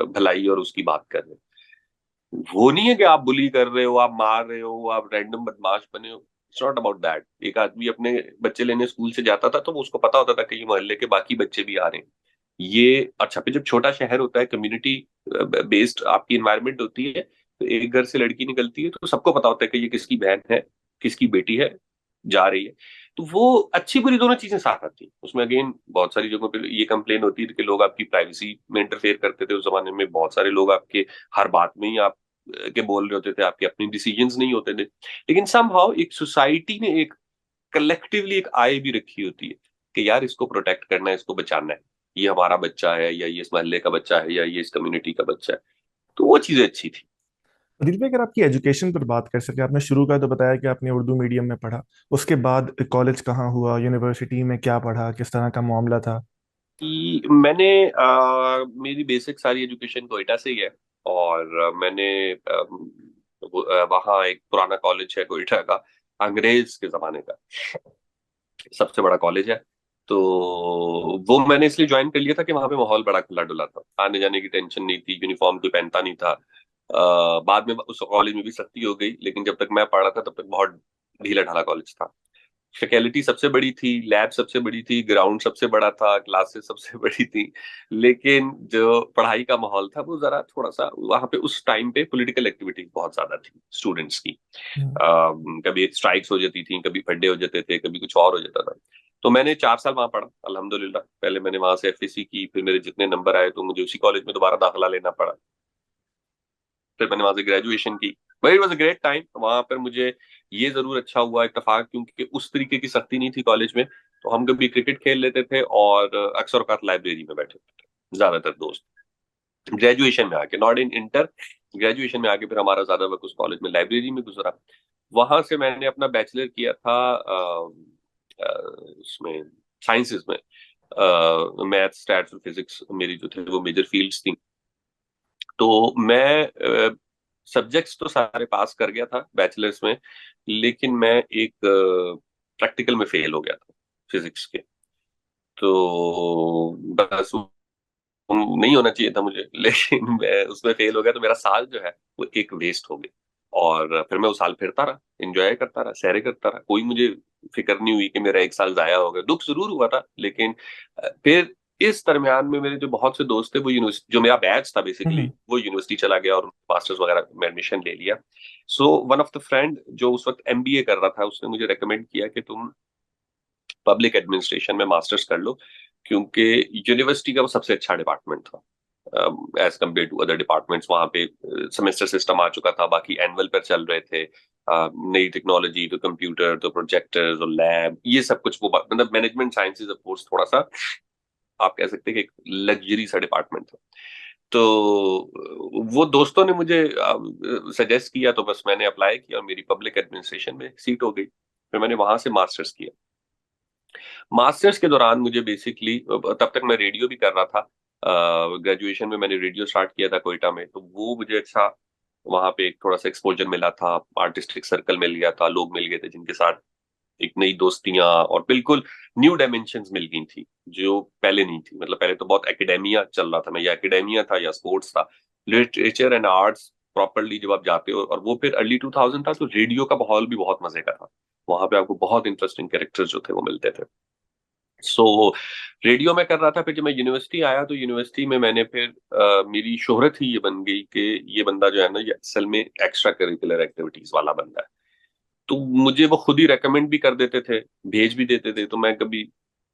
भलाई और उसकी बात कर रहे हो। वो नहीं है कि आप बुली कर रहे हो, आप मार रहे हो, आप रैंडम बदमाश बने हो। It's not about that. एक आदमी अपने बच्चे लेने स्कूल से जाता था, तो वो उसको पता होता था कि ये मोहल्ले के बाकी बच्चे भी आ रहे हैं। ये अच्छा, फिर जब छोटा शहर होता है, कम्युनिटी बेस्ड आपकी इन्वायरमेंट होती है, तो एक घर से लड़की निकलती है तो सबको पता होता है कि ये किसकी बहन है, किसकी बेटी है, जा रही है। तो वो अच्छी बुरी दोनों चीजें साथ आती हैं उसमें। अगेन बहुत सारी जगहों पे ये कंप्लेन होती है कि लोग आपकी प्राइवेसी में इंटरफेयर करते थे उस जमाने में, बहुत सारे लोग आपके हर बात में ही आप के बोल रहे होते थे, आपके अपने डिसीजंस नहीं होते थे। लेकिन समहाउ एक सोसाइटी ने एक कलेक्टिवली एक आय भी रखी होती है कि यार इसको प्रोटेक्ट करना है, इसको बचाना है, ये हमारा बच्चा है, या ये इस मोहल्ले का बच्चा है, या ये इस कम्युनिटी का बच्चा है। तो वो चीजें अच्छी थी। दिल पे, अगर आपकी एजुकेशन पर बात कर सके, आपने शुरू का तो बताया कि आपने उर्दू मीडियम में पढ़ा, उसके बाद कॉलेज कहाँ हुआ, यूनिवर्सिटी में क्या पढ़ा, किस तरह का मामला था? कि मैंने मेरी बेसिक सारी एजुकेशन कोयटा से ही है। और मैंने वहाँ एक पुराना कॉलेज है कोयटा का, अंग्रेज के जमाने का सबसे बड़ा कॉलेज है। तो वो मैंने इसलिए ज्वाइन कर लिया था कि वहां पे माहौल बड़ा खुला डुला था, आने जाने की टेंशन नहीं थी, यूनिफॉर्म कोई पहनता नहीं था। बाद में उस कॉलेज में भी सख्ती हो गई, लेकिन जब तक मैं पढ़ा था तब तक बहुत ढीला ढाला कॉलेज था। फैकल्टी सबसे बड़ी थी, लैब सबसे बड़ी थी, ग्राउंड सबसे बड़ा था, क्लासेस सबसे बड़ी थी। लेकिन जो पढ़ाई का माहौल था वो जरा थोड़ा सा वहां पे उस टाइम पे पॉलिटिकल एक्टिविटी बहुत ज्यादा थी स्टूडेंट्स की। कभी स्ट्राइक्स हो जाती थी, कभी फड्डे हो जाते थे, कभी कुछ और हो जाता था। तो मैंने 4 साल वहां पढ़ा अल्हम्दुलिल्लाह। पहले मैंने वहां से एफएससी की, फिर मेरे जितने नंबर आए तो मुझे उसी कॉलेज में दोबारा दाखिला लेना पड़ा। फिर मैंने वहां से ग्रेजुएशन की। But it was a great time. वहां पर मुझे ये जरूर अच्छा हुआ इत्तेफाक, क्योंकि उस तरीके की सख्ती नहीं थी कॉलेज में। तो हम कभी क्रिकेट खेल लेते थे और अक्सर औकात लाइब्रेरी में बैठे होते थे ज्यादातर दोस्त। ग्रेजुएशन में आके, नॉट इन इंटर, ग्रेजुएशन में आके फिर हमारा ज्यादा वक्त उस कॉलेज में लाइब्रेरी में गुजरा। वहां से मैंने अपना बैचलर किया था उसमें, साइंसेज में। मैथ, स्टैट्स और फिजिक्स मेरी जो थे वो मेजर फील्ड्स थी। तो मैं सब्जेक्ट्स तो सारे पास कर गया था बैचलर्स में, लेकिन मैं एक प्रैक्टिकल में फेल हो गया था फिजिक्स के। तो बस नहीं होना चाहिए था मुझे, लेकिन मैं उसमें फेल हो गया, तो मेरा साल जो है वो एक वेस्ट हो गया। और फिर मैं उस साल फिरता रहा, एंजॉय करता रहा, सैरे करता रहा, कोई मुझे फिक्र नहीं हुई कि मेरा एक साल जाया हो गया। दुख जरूर हुआ था, लेकिन फिर इस दरमियान में मेरे जो बहुत से दोस्त थे, वो यूनिवर्सिटी, जो मेरा बैच था बेसिकली, हम्म। वो यूनिवर्सिटी चला गया और मास्टर्स वगैरह में एडमिशन ले लिया। So one of the friend जो उस वक्त एमबीए कर रहा था, उसने मुझे रेकमेंड किया कि तुम पब्लिक एडमिनिस्ट्रेशन में मास्टर्स कर लो, क्योंकि यूनिवर्सिटी का वो सबसे अच्छा डिपार्टमेंट था as compared to other departments. वहां पे सेमेस्टर सिस्टम आ चुका था, बाकी एनुअल पर चल रहे थे। नई टेक्नोलॉजी, तो कंप्यूटर, तो प्रोजेक्टर्स और लैब, ये सब कुछ, वो मतलब मैनेजमेंट साइंसेज ऑफ कोर्स थोड़ा सा आप कह सकते हैं कि एक लग्जरी सा डिपार्टमेंट था। तो वो दोस्तों ने मुझे सजेस्ट किया, तो बस मैंने अप्लाई किया और मेरी पब्लिक एडमिनिस्ट्रेशन में सीट हो गई। फिर मैंने वहां से मास्टर्स किया। मास्टर्स के दौरान मुझे बेसिकली, तब तक मैं रेडियो भी कर रहा था। ग्रेजुएशन में मैंने रेडियो स्टार्ट किया था कोयटा में, तो वो मुझे अच्छा, वहां पे एक थोड़ा सा एक्सपोजर मिला था, आर्टिस्टिक सर्कल मिल गया था, लोग मिल गए थे जिनके साथ एक नई दोस्तियां और बिल्कुल न्यू डायमेंशंस मिल गई थी, जो पहले नहीं थी। मतलब पहले तो बहुत एकेडेमिया चल रहा था, मैं या एकेडेमिया था या स्पोर्ट्स था। लिटरेचर एंड आर्ट्स प्रॉपरली जब आप जाते हो, और वो फिर अर्ली 2000 था, तो रेडियो का माहौल भी बहुत मजे का था। वहां पे आपको बहुत इंटरेस्टिंग कैरेक्टर्स जो थे वो मिलते थे। सो रेडियो में कर रहा था। फिर जब मैं यूनिवर्सिटी आया, तो यूनिवर्सिटी में मैंने फिर मेरी शोहरत ही ये बन गई कि ये बंदा जो है ना, ये असल में एक्स्ट्रा करिकुलर एक्टिविटीज वाला बंदा है। तो मुझे वो खुद ही रेकमेंड भी कर देते थे, भेज भी देते थे। तो मैं कभी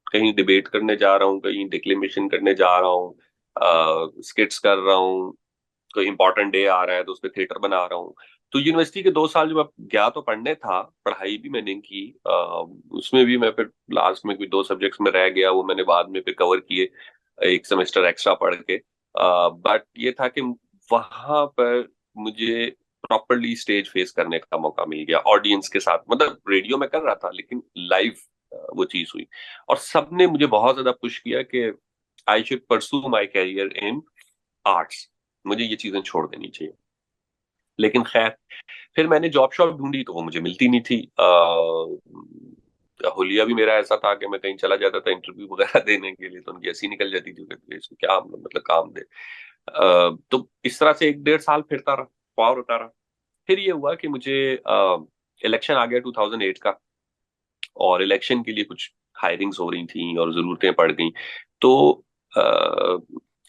कहीं डिबेट करने जा रहा हूँ, कहीं डिक्लेमेशन करने जा रहा हूँ, स्किट्स कर रहा हूँ, कोई इंपॉर्टेंट डे आ रहा है तो उस पर थिएटर बना रहा हूँ। तो यूनिवर्सिटी के 2 साल जो मैं गया तो पढ़ने था, पढ़ाई भी मैंने की, उसमें भी मैं फिर लास्ट में कोई 2 सब्जेक्ट्स में रह गया, वो मैंने बाद में फिर कवर किए एक सेमेस्टर एक्स्ट्रा पढ़ के। बट ये था कि वहां पर मुझे प्रॉपरली स्टेज फेस करने का मौका मिल गया ऑडियंस के साथ। मतलब रेडियो में कर रहा था, लेकिन लाइव वो चीज हुई। और सबने मुझे बहुत ज्यादा पुश किया कि I should pursue my career in arts, मुझे ये चीजें छोड़ देनी चाहिए। लेकिन खैर, फिर मैंने जॉब शॉप ढूंढी, तो वो मुझे मिलती नहीं थी। हुलिया भी मेरा ऐसा था कि मैं कहीं चला जाता था इंटरव्यू वगैरह देने के लिए, तो उनकी हंसी निकल जाती थी कि इसको क्या मतलब काम दे। तो इस तरह से 1 डेढ़ साल फिरता रहा, पार होता रहा। फिर ये हुआ कि मुझे इलेक्शन आ गया 2008 का, और इलेक्शन के लिए कुछ हायरिंग्स हो रही थी और जरूरतें पड़ गई। तो अ,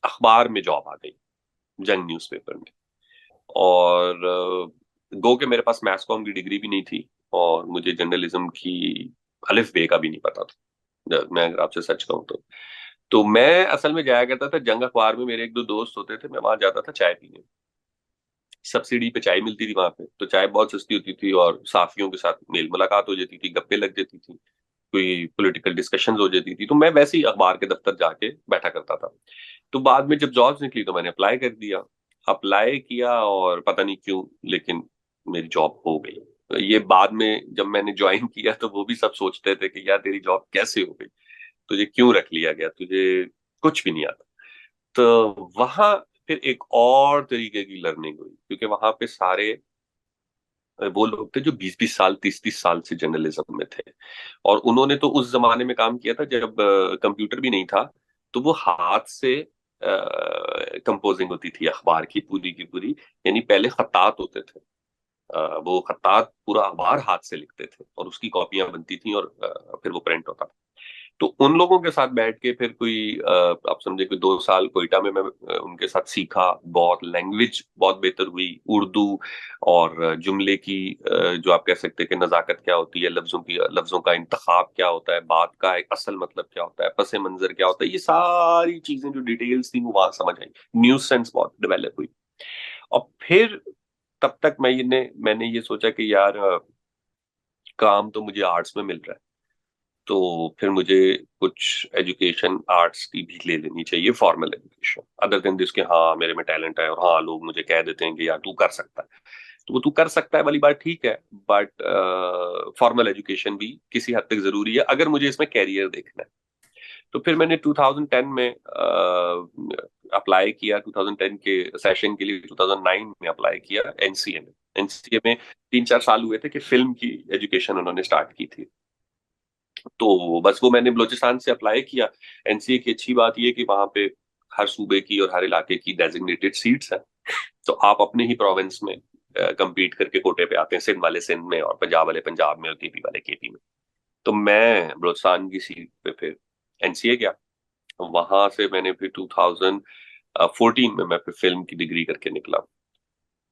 अखबार में जॉब आ गई, जंग न्यूज़पेपर में। और गो के मेरे पास मैस कॉम की डिग्री भी नहीं थी, और मुझे जर्नलिज्म की अलिफ बे का भी नहीं पता था, मैं अगर आपसे सच कहूँ तो मैं असल में जाया करता था जंग अखबार में, मेरे एक दो दोस्त होते थे, मैं वहां जाता था चाय पीने। सब्सिडी पे चाय मिलती थी वहां पे, तो चाय बहुत सस्ती होती थी, और साथियों के साथ मेल मुलाकात हो जाती थी, गप्पे लग जाती थी, कोई पॉलिटिकल डिस्कशन हो जाती थी। तो मैं वैसे ही अखबार के दफ्तर जाके बैठा करता था। तो बाद में जब जॉब्स निकली, तो मैंने अप्लाई कर दिया। अप्लाई किया, और पता नहीं क्यों, लेकिन मेरी जॉब हो गई। ये बाद में जब मैंने ज्वाइन किया, तो वो भी सब सोचते थे कि यार तेरी जॉब कैसे हो गई, तुझे क्यों रख लिया गया, तुझे कुछ भी नहीं आता। तो वहां फिर एक और तरीके की लर्निंग हुई, क्योंकि वहां पे सारे वो लोग थे जो 20-20 साल, 30-30 साल से जर्नलिज्म में थे। और उन्होंने तो उस जमाने में काम किया था जब कंप्यूटर भी नहीं था। तो वो हाथ से कंपोजिंग होती थी अखबार की पूरी। यानी पहले खत्तात होते थे, वो खत्तात पूरा अखबार हाथ से लिखते थे, और उसकी कॉपियां बनती थी, और फिर वो प्रिंट होता था। तो उन लोगों के साथ बैठ के फिर कोई आप समझे कि 2 साल कोयटा में मैं उनके साथ सीखा। बहुत लैंग्वेज बहुत बेहतर हुई, उर्दू और जुमले की जो आप कह सकते हैं कि नजाकत क्या होती है, लफ्जों का इंतखाब क्या होता है, बात का एक असल मतलब क्या होता है, पस मंजर क्या होता है, ये सारी चीजें जो डिटेल्स थी वो वहां समझ आई। न्यूज सेंस बहुत डेवलप हुई। और फिर तब तक मैंने ये सोचा कि यार काम तो मुझे आर्ट्स में मिल रहा है, तो फिर मुझे कुछ एजुकेशन आर्ट्स की भी ले लेनी चाहिए, formal education, other than this के हाँ मेरे में टैलेंट है और हाँ लोग मुझे कह देते हैं कि यार तू कर सकता है। तो वो तू कर सकता है वाली बात ठीक है, बट फॉर्मल एजुकेशन भी किसी हद तक जरूरी है अगर मुझे इसमें कैरियर देखना है। तो फिर मैंने 2010 में अप्लाई किया, 2010 के सेशन के लिए 2009 में अप्लाई किया एनसीए में। एनसीए में 3-4 साल हुए थे कि फिल्म की एजुकेशन उन्होंने स्टार्ट की थी। तो बस वो मैंने बलूचिस्तान से अप्लाई किया। एनसीए की अच्छी बात ये कि वहां पे हर सूबे की और हर इलाके की डेजिग्नेटेड सीट्स है, तो आप अपने ही प्रोविंस में compete करके कोटे पे आते हैं, सिंध वाले सिंध में और पंजाब वाले पंजाब में और केपी वाले केपी में। तो मैं बलूचिस्तान की सीट पे फिर एनसीए गया। वहां से मैंने फिर 2014 में मैं फिर फिल्म की डिग्री करके निकला।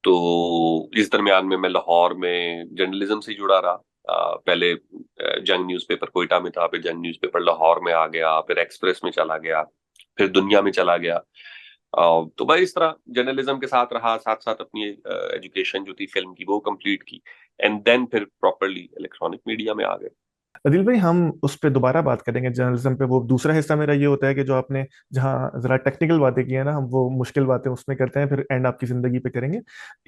तो इस दरमियान में मैं लाहौर में जर्नलिज्म से जुड़ा रहा। पहले जंग न्यूज़पेपर कोयटा में था, फिर जंग न्यूज़पेपर लाहौर में आ गया, फिर एक्सप्रेस में चला गया, फिर दुनिया में चला गया। तो भाई इस तरह जर्नलिज्म के साथ रहा, साथ साथ अपनी एजुकेशन जो थी फिल्म की वो कंप्लीट की, एंड देन फिर प्रॉपरली इलेक्ट्रॉनिक मीडिया में आ गए। अदिल भाई, हम उस पर दोबारा बात करेंगे जर्नलिज्म पे। वो दूसरा हिस्सा मेरा ये होता है कि जो आपने जहाँ जरा टेक्निकल बातें की है ना, हम वो मुश्किल बातें उसमें करते हैं, फिर एंड आपकी जिंदगी पे करेंगे।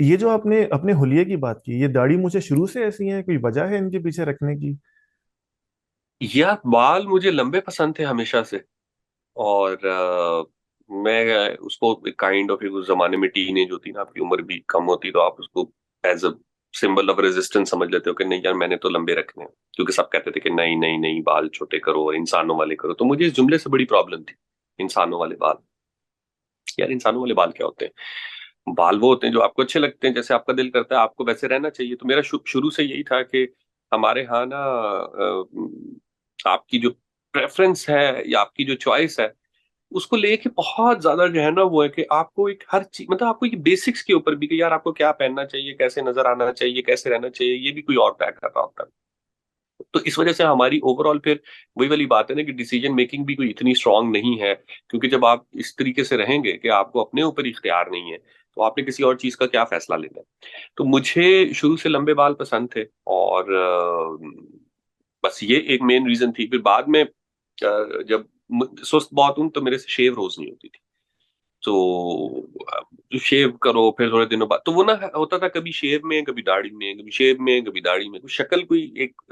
ये जो आपने अपने हुलिये की बात की, ये दाढ़ी मुझे शुरू से ऐसी है, कोई वजह है इनके पीछे रखने की? यार बाल मुझे लंबे पसंद थे हमेशा से, और मैं उसको काइंड ऑफ, उस जमाने में टीनेज होती ना, आपकी उम्र भी कम होती, तो आप उसको as a symbol of resistance समझ लेते हो कि नहीं यार मैंने तो लंबे रखने हैं, क्योंकि सब कहते थे कि नहीं नहीं नहीं बाल छोटे करो और इंसानों वाले करो। तो मुझे इस जुमले से बड़ी प्रॉब्लम थी, इंसानों वाले बाल। यार इंसानों वाले बाल क्या होते हैं? बाल वो होते हैं जो आपको अच्छे लगते हैं, जैसे आपका दिल करता है आपको वैसे रहना चाहिए। तो मेरा शुरू से यही था कि हमारे यहाँ ना आपकी जो प्रेफरेंस है या आपकी जो चॉइस है उसको लेके बहुत ज्यादा जो है ना वो है कि आपको एक हर चीज, मतलब आपको एक बेसिक्स के ऊपर भी कि यार आपको क्या पहनना चाहिए, कैसे नजर आना चाहिए, कैसे रहना चाहिए, ये भी कोई और तय कर रहा होता है। तो इस वजह से हमारी ओवरऑल फिर वही वाली बात है ना कि डिसीजन मेकिंग भी कोई इतनी स्ट्रांग नहीं है, क्योंकि जब आप इस तरीके से रहेंगे कि आपको अपने ऊपर इख्तियार नहीं है, तो आपने किसी और चीज का क्या फैसला लेना है। तो मुझे शुरू से लंबे बाल पसंद थे, और बस ये एक मेन रीजन थी। फिर बाद में जब सुस्त बहुत हूं तो मेरे से शेव रोज नहीं होती थी। तो जो शेव करो फिर थोड़े दिनों बाद तो वो ना होता था, कभी शेव में कभी दाढ़ी में, कभी शेव में कभी दाढ़ी में, कोई शक्ल कोई एक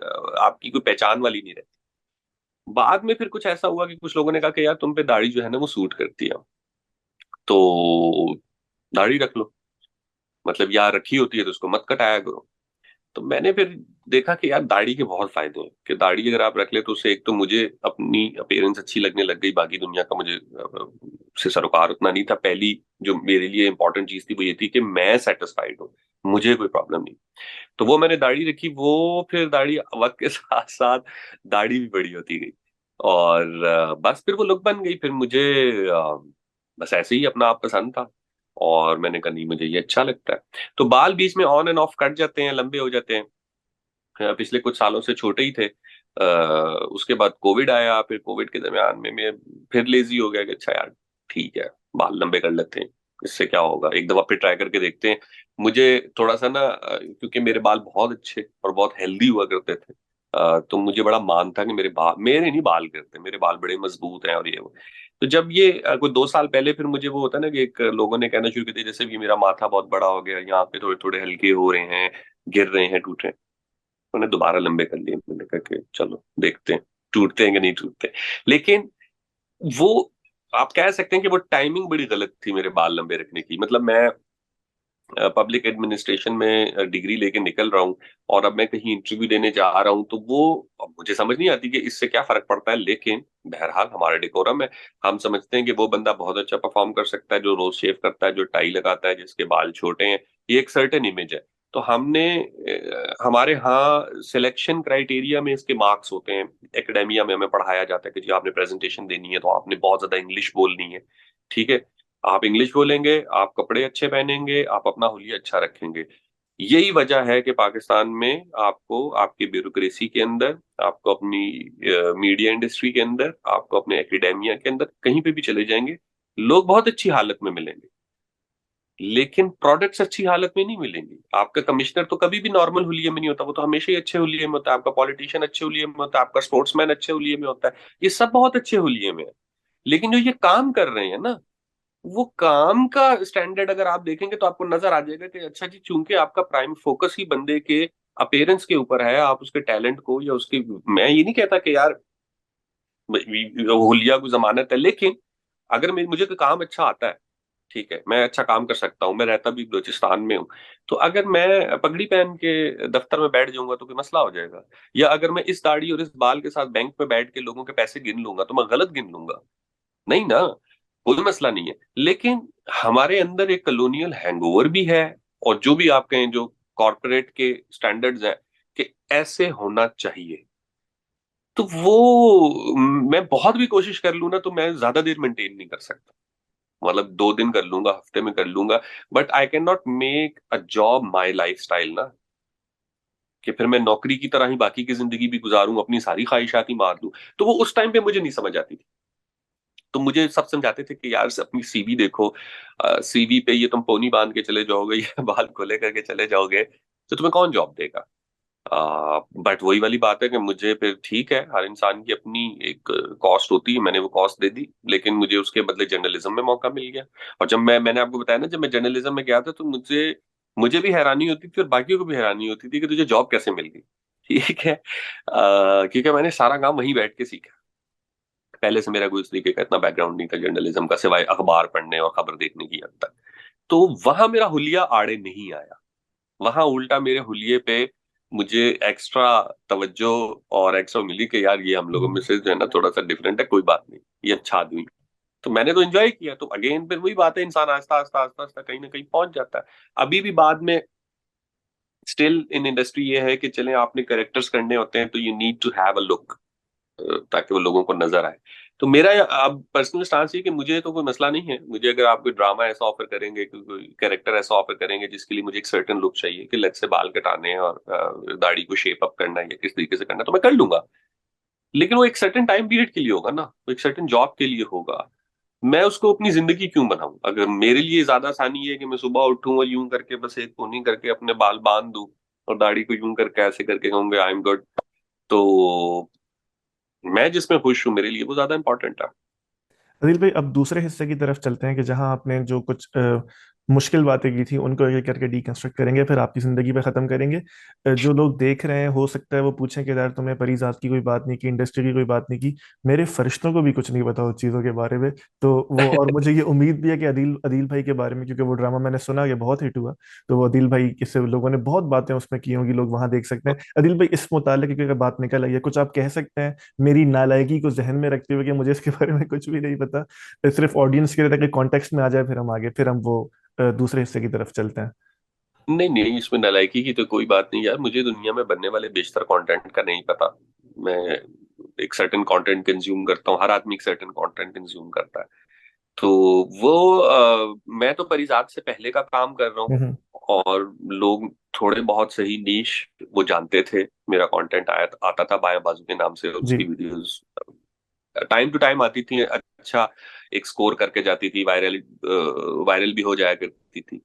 आपकी कोई पहचान वाली नहीं रहती। बाद में फिर कुछ ऐसा हुआ कि कुछ लोगों ने कहा कि यार तुम पे दाढ़ी जो है ना वो सूट करती है, तो दाढ़ी रख लो, मतलब यार रखी होती है तो उसको मत कटाया करो। तो मैंने फिर देखा कि यार दाढ़ी के बहुत फायदे हैं, कि दाढ़ी अगर आप रख ले तो उससे एक तो मुझे अपनी अपीयरेंस अच्छी लगने लग गई, बाकी दुनिया का मुझे से सरोकार उतना नहीं था। पहली जो मेरे लिए इंपॉर्टेंट चीज थी वो ये थी कि मैं सेटिस्फाइड हूँ, मुझे कोई प्रॉब्लम नहीं। तो वो मैंने दाढ़ी रखी, वो फिर दाढ़ी वक्त के साथ साथ दाढ़ी भी बड़ी होती गई, और बस फिर वो लुक बन गई। फिर मुझे अ, बस ऐसे ही अपना आप पसंद था, और मैंने कहा नहीं मुझे ये अच्छा लगता है। तो बाल बीच में ऑन एंड ऑफ कट जाते हैं, लंबे हो जाते हैं। पिछले कुछ सालों से छोटे ही थे। उसके बाद कोविड आया, फिर कोविड के दरमियान में मैं फिर लेजी हो गया कि अच्छा यार ठीक है बाल लंबे कर लेते हैं, इससे क्या होगा, एक दफा फिर ट्राई करके देखते हैं। मुझे थोड़ा सा ना क्योंकि मेरे बाल बहुत अच्छे और बहुत हेल्दी हुआ करते थे, तो मुझे बड़ा मान था कि मेरे बाल, मेरे नहीं बाल करते, मेरे बाल बड़े मजबूत हैं और ये वो। तो जब ये कोई 2 साल पहले फिर मुझे वो होता है ना कि एक लोगों ने कहना शुरू कर दिया जैसे कि मेरा माथा बहुत बड़ा हो गया, यहाँ पे थोड़े थोड़े हल्के हो रहे हैं, गिर रहे हैं, टूट रहे हैं। उन्हें दोबारा लंबे कर लिए। मैंने कहा कि चलो देखते हैं टूटते हैं कि नहीं टूटते। लेकिन वो आप कह सकते हैं कि वो टाइमिंग बड़ी गलत थी मेरे बाल लंबे रखने की। मतलब मैं पब्लिक एडमिनिस्ट्रेशन में डिग्री लेके निकल रहा हूँ, और अब मैं कहीं इंटरव्यू देने जा रहा हूँ, तो वो अब मुझे समझ नहीं आती कि इससे क्या फर्क पड़ता है, लेकिन बहरहाल हमारा डेकोरम है। हम समझते हैं कि वो बंदा बहुत अच्छा परफॉर्म कर सकता है जो रोज शेव करता है, जो टाई लगाता है, जिसके बाल छोटे हैं। ये एक सर्टेन इमेज है। तो हमने हमारे यहाँ सिलेक्शन क्राइटेरिया में इसके मार्क्स होते हैं। एकेडेमिया में हमें पढ़ाया जाता है कि जी आपने प्रेजेंटेशन देनी है तो आपने बहुत ज्यादा इंग्लिश बोलनी है, ठीक है। आप इंग्लिश बोलेंगे, आप कपड़े अच्छे पहनेंगे, आप अपना हुलिया अच्छा रखेंगे। यही वजह है कि पाकिस्तान में आपको आपकी ब्यूरोक्रेसी के अंदर, आपको अपनी मीडिया इंडस्ट्री के अंदर, आपको अपने एकेडेमिया के अंदर कहीं पे भी चले जाएंगे, लोग बहुत अच्छी हालत में मिलेंगे। लेकिन प्रोडक्ट्स अच्छी हालत में नहीं मिलेंगे। आपका कमिश्नर तो कभी भी नॉर्मल हुलिये में नहीं होता, वो तो हमेशा ही अच्छे हुलिये में होता है। आपका पॉलिटिशियन अच्छे हुलिये में होता है, आपका स्पोर्ट्समैन अच्छे हुलिये में होता है, ये सब बहुत अच्छे हुलिये में है। लेकिन जो ये काम कर रहे हैं ना, वो काम का स्टैंडर्ड अगर आप देखेंगे तो आपको नजर आ जाएगा कि अच्छा जी, चूंकि आपका प्राइम फोकस ही बंदे के अपीयरेंस के ऊपर है, आप उसके टैलेंट को या उसकी, मैं ये नहीं कहता कि यार हुलिया को जमानत है, लेकिन अगर मुझे कोई काम अच्छा आता है, ठीक है, मैं अच्छा काम कर सकता हूँ, मैं रहता भी बलूचिस्तान में हूँ, तो अगर मैं पगड़ी पहन के दफ्तर में बैठ जाऊंगा तो कोई मसला हो जाएगा? या अगर मैं इस दाढ़ी और इस बाल के साथ बैंक में बैठ के लोगों के पैसे गिन लूंगा तो मैं गलत गिन लूंगा? नहीं ना, कोई मसला नहीं है। लेकिन हमारे अंदर एक कॉलोनियल हैंगओवर भी है, और जो भी आप कहें, जो कॉरपोरेट के स्टैंडर्ड्स हैं कि ऐसे होना चाहिए, तो वो मैं बहुत भी कोशिश कर लूं ना तो मैं ज्यादा देर मेंटेन नहीं कर सकता। मतलब 2 दिन कर लूंगा, हफ्ते में कर लूंगा, but I can not make a job my life style ना, कि फिर मैं नौकरी की तरह ही बाकी की जिंदगी भी गुजारूं, अपनी सारी ख्वाहिशात ही मार दूं। तो वो उस टाइम पे मुझे नहीं समझ आती थी। तो मुझे सब समझाते थे कि यार अपनी सीवी देखो, सीवी पे ये तुम पोनी बांध के चले जाओगे या बाल खोले करके चले जाओगे, तो तुम्हें कौन जॉब देगा? बट वही वाली बात है कि मुझे फिर, ठीक है, हर इंसान की अपनी एक कॉस्ट होती है, मैंने वो कॉस्ट दे दी, लेकिन मुझे उसके बदले जर्नलिज्म में मौका मिल गया। और जब मैंने आपको बताया ना, जब मैं जर्नलिज्म में गया था तो मुझे मुझे भी हैरानी होती थी और बाकियों को भी हैरानी होती थी कि तुझे जॉब कैसे मिल गई। ठीक है, क्योंकि मैंने सारा काम वहीं बैठ के सीखा। पहले से मेरा कोई इस तरीके का इतना बैकग्राउंड नहीं था जर्नलिज्म का, सिवाय अखबार पढ़ने और खबर देखने की हद तक। तो वहां मेरा हुलिया आड़े नहीं आया। वहां उल्टा मेरे हुलिये पे मुझे एक्स्ट्रा तवज्जो और एक्स्ट्रा मिली कि यार ये हम लोगों में हम्म। से जो है ना थोड़ा सा डिफरेंट है, कोई बात नहीं, ये अच्छा आदमी। तो मैंने तो एंजॉय किया। तो अगेन फिर वही बात है, इंसान आस्ता आस्ता आस्ता आस्ता कहीं ना कहीं पहुंच जाता है। अभी भी बाद में स्टिल इन इंडस्ट्री ये है कि चले आपने कैरेक्टर्स करने होते हैं तो you need to have a look, ताकि वो लोगों को नजर आए। तो मेरा अब पर्सनल स्टांस ये कि मुझे तो कोई मसला नहीं है, मुझे अगर आप कोई ड्रामा ऐसा ऑफर करेंगे, कोई कैरेक्टर ऐसा ऑफर करेंगे जिसके लिए मुझे एक सर्टेन लुक चाहिए, कि लेट्स से बाल कटाने हैं और दाढ़ी को शेप अप करना है या किस तरीके से करना है, तो मैं कर लूंगा। लेकिन वो एक सर्टेन टाइम पीरियड के लिए होगा ना, वो एक सर्टेन जॉब के लिए होगा। मैं उसको अपनी जिंदगी क्यों बनाऊं? अगर मेरे लिए ज्यादा आसानी है कि मैं सुबह उठूं और यूं करके बस एक पोनी करके अपने बाल बांध दूं और दाढ़ी को यूं करके ऐसे करके कहूंगे आई एम गुड, तो मैं जिसमें खुश हूं मेरे लिए वो ज्यादा इंपॉर्टेंट है। अदिल भाई, अब दूसरे हिस्से की तरफ चलते हैं कि जहां आपने जो कुछ मुश्किल बातें की थी उनको एक एक करके डीकंस्ट्रक्ट करेंगे, फिर आपकी जिंदगी पे खत्म करेंगे। जो लोग देख रहे हैं हो सकता है वो पूछें कि यार तुमने परिजात की कोई बात नहीं की, इंडस्ट्री की कोई बात नहीं की। मेरे फरिश्तों को भी कुछ नहीं पता उस चीज़ों के बारे में। तो वो, और मुझे ये उम्मीद भी है कि अदील अदील भाई के बारे में, क्योंकि वो ड्रामा मैंने सुना कि बहुत हिट हुआ, तो वो अदील भाई इससे लोगों ने बहुत बातें उसमें की होंगी, लोग वहां देख सकते हैं। अदील भाई, इस मुतालिक क्योंकि बात निकल आई है, कुछ आप कह सकते हैं मेरी नालायकी को जहन में रखते हुए कि मुझे इसके बारे में कुछ भी नहीं पता, सिर्फ ऑडियंस के लिए, ताकि कॉन्टेक्स्ट में आ जाए, फिर हम आगे, फिर हम वो दूसरे हिस्से की तरफ चलते हैं। नहीं नहीं, इसमें नालायकी की तो कोई बात नहीं यार, मुझे दुनिया में बनने वाले बेशतर कंटेंट का नहीं पता। मैं एक सर्टेन कंटेंट कंज्यूम करता हूँ, हर आदमी एक सर्टेन कंटेंट कंज्यूम करता है। तो वो मैं तो परिजात से पहले का काम कर रहा हूँ, हम्म। और लोग थोड़े बहुत सही नीश वो जानते थे। मेरा कंटेंट आया आता था बाया बाजू के नाम से, जी। उसकी वीडियोस टाइम टू टाइम आती थी, अच्छा एक स्कोर करके जाती थी, वायरल वायरल भी हो जाया करती थी।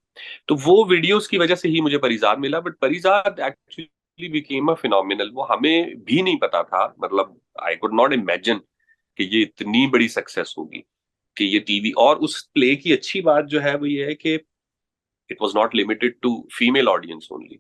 तो वो वीडियोस की वजह से ही मुझे परिजात मिला। But Parijat actually became a phenomenal, वो हमें भी नहीं पता था। मतलब आई कुड नॉट इमेजिन कि ये इतनी बड़ी सक्सेस होगी, कि ये टीवी, और उस प्ले की अच्छी बात जो है वो ये है कि it was not limited to female audience only.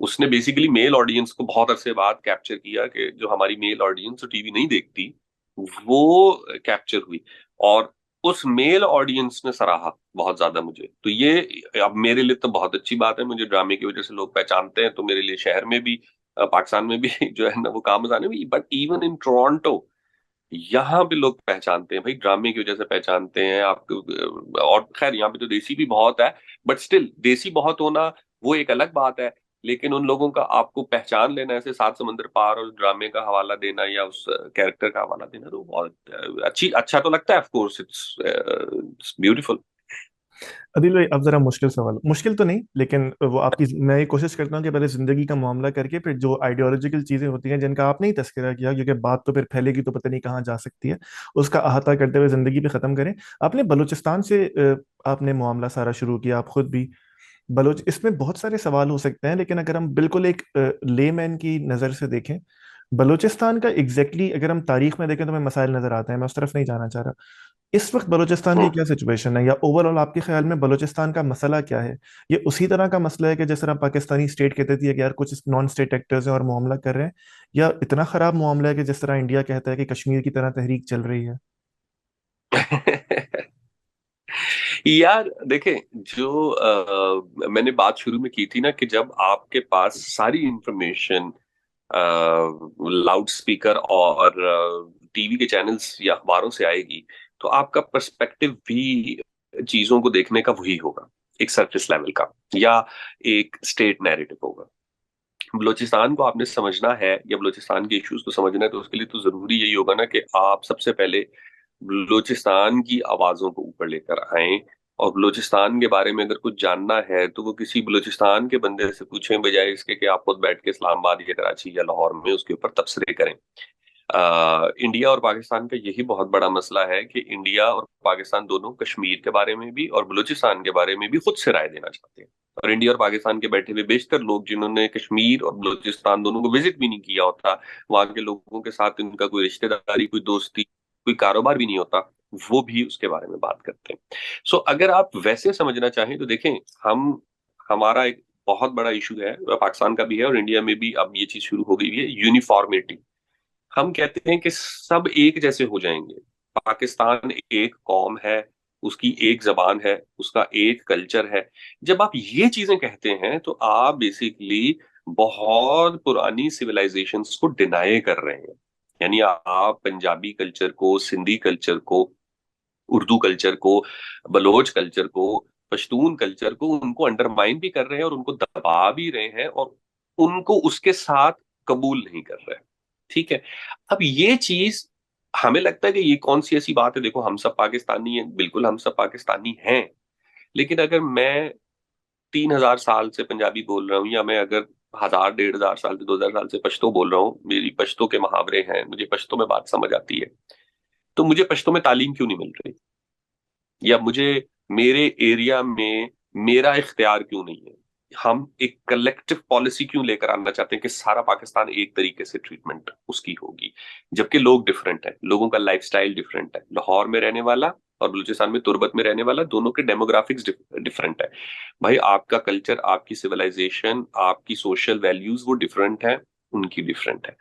उसने बेसिकली मेल ऑडियंस को बहुत अरसे बाद कैप्चर किया, कि जो हमारी मेल ऑडियंस जो टीवी नहीं देखती, वो कैप्चर हुई। और उस मेल ऑडियंस ने सराहा बहुत ज्यादा मुझे। तो ये अब मेरे लिए तो बहुत अच्छी बात है, मुझे ड्रामे की वजह से लोग पहचानते हैं, तो मेरे लिए शहर में भी, पाकिस्तान में भी जो है ना वो काम आने में, बट इवन इन टोरंटो यहाँ भी लोग पहचानते हैं भाई, ड्रामे की वजह से पहचानते हैं आपको। और खैर यहाँ पे तो देसी भी बहुत है, बट स्टिल देसी बहुत होना वो एक अलग बात है। लेकिन उन लोगों का आपको पहचान लेना, ऐसे सात समुंदर पार और ड्रामे का हवाला देना या उस कैरेक्टर का हवाला देना, तो बहुत अच्छा तो लगता है। Of course it's beautiful. Adil भाई, अब जरा मुश्किल सवाल, मुश्किल तो नहीं लेकिन वो आपकी, मैं ये कोशिश करता हूँ कि पहले जिंदगी का मामला करके फिर जो आइडियोलॉजिकल चीजें होती हैं जिनका आपने ही तस्करा किया, क्योंकि बात तो फिर फैलेगी तो पता नहीं कहाँ जा सकती है, उसका अहाता करते हुए जिंदगी पे खत्म करें। आपने बलूचिस्तान से आपने मामला सारा शुरू किया, आप खुद भी बलोच, इसमें बहुत सारे सवाल हो सकते हैं, लेकिन अगर हम बिल्कुल एक लेमैन की नज़र से देखें, बलूचिस्तान का अगर हम तारीख में देखें तो हमें मसाइल नजर आते हैं, मैं उस तरफ नहीं जाना चाह रहा। इस वक्त बलूचिस्तान की हम्म। क्या सिचुएशन है, या ओवरऑल आपके ख्याल में बलूचिस्तान का मसला क्या है? ये उसी तरह का मसला है कि जिस तरह पाकिस्तानी स्टेट कहती थी कि यार कुछ नॉन स्टेट एक्टर्स हैं और मामला कर रहे हैं, या इतना खराब मामला है कि जिस तरह इंडिया कहता है कि कश्मीर की तरह तहरीक चल रही है? यार देखें, जो मैंने बात शुरू में की थी ना, कि जब आपके पास सारी इंफॉर्मेशन लाउड स्पीकर और टीवी के चैनल्स या अखबारों से आएगी, तो आपका पर्सपेक्टिव भी चीजों को देखने का वही होगा, एक सरफेस लेवल का, या एक स्टेट नैरेटिव होगा। बलूचिस्तान को आपने समझना है या बलूचिस्तान के इश्यूज को समझना है, तो उसके लिए तो जरूरी यही होगा ना कि आप सबसे पहले बलूचिस्तान की आवाजों को ऊपर लेकर आए। और बलूचिस्तान के बारे में अगर कुछ जानना है तो वो किसी बलूचिस्तान के बंदे से पूछें, बजाय इसके कि आप खुद बैठ के इस्लामाबाद या कराची या लाहौर में उसके ऊपर तबसरे करें। इंडिया और पाकिस्तान का यही बहुत बड़ा मसला है कि इंडिया और पाकिस्तान दोनों कश्मीर के बारे में भी और बलूचिस्तान के बारे में भी खुद से राय देना चाहते हैं। और इंडिया और पाकिस्तान के बैठे हुए बेशतर लोग जिन्होंने कश्मीर और बलूचिस्तान दोनों को विजिट भी नहीं किया होता, वहां के लोगों के साथ इनका कोई रिश्तेदारी, कोई दोस्ती, कोई कारोबार भी नहीं होता, वो भी उसके बारे में बात करते हैं। सो अगर आप वैसे समझना चाहें तो देखें, हम हमारा एक बहुत बड़ा इशू है, पाकिस्तान का भी है और इंडिया में भी अब ये चीज शुरू हो गई है, यूनिफॉर्मिटी। हम कहते हैं कि सब एक जैसे हो जाएंगे। पाकिस्तान एक कौम है, उसकी एक जबान है, उसका एक कल्चर है। जब आप ये चीजें कहते हैं तो आप बेसिकली बहुत पुरानी सिविलाइजेशंस को डिनाई कर रहे हैं। यानी आप पंजाबी कल्चर को, सिंधी कल्चर को, उर्दू कल्चर को, बलोच कल्चर को, पश्तून कल्चर को, उनको अंडरमाइन भी कर रहे हैं और उनको दबा भी रहे हैं और उनको उसके साथ कबूल नहीं कर रहे हैं। ठीक है। अब ये चीज हमें लगता है कि ये कौन सी ऐसी बात है, देखो हम सब पाकिस्तानी हैं, बिल्कुल हम सब पाकिस्तानी हैं। लेकिन अगर मैं 3,000 साल से पंजाबी बोल रहा हूँ, या मैं अगर 1,000 1,500 साल से 2,000 साल से पश्तो बोल रहा हूँ, मेरी पश्तो के मुहावरे हैं, मुझे पश्तो में बात समझ आती है, तो मुझे पश्तो में तालीम क्यों नहीं मिल रही? या मुझे मेरे एरिया में मेरा इख्तियार क्यों नहीं है? हम एक कलेक्टिव पॉलिसी क्यों लेकर आना चाहते हैं कि सारा पाकिस्तान एक तरीके से ट्रीटमेंट उसकी होगी, जबकि लोग डिफरेंट है, लोगों का लाइफस्टाइल डिफरेंट है। लाहौर में रहने वाला और बलूचिस्तान में तुर्बत में रहने वाला, दोनों के डेमोग्राफिक्स डिफरेंट है। भाई आपका कल्चर, आपकी सिविलाइजेशन, आपकी सोशल वैल्यूज वो डिफरेंट है, उनकी डिफरेंट है।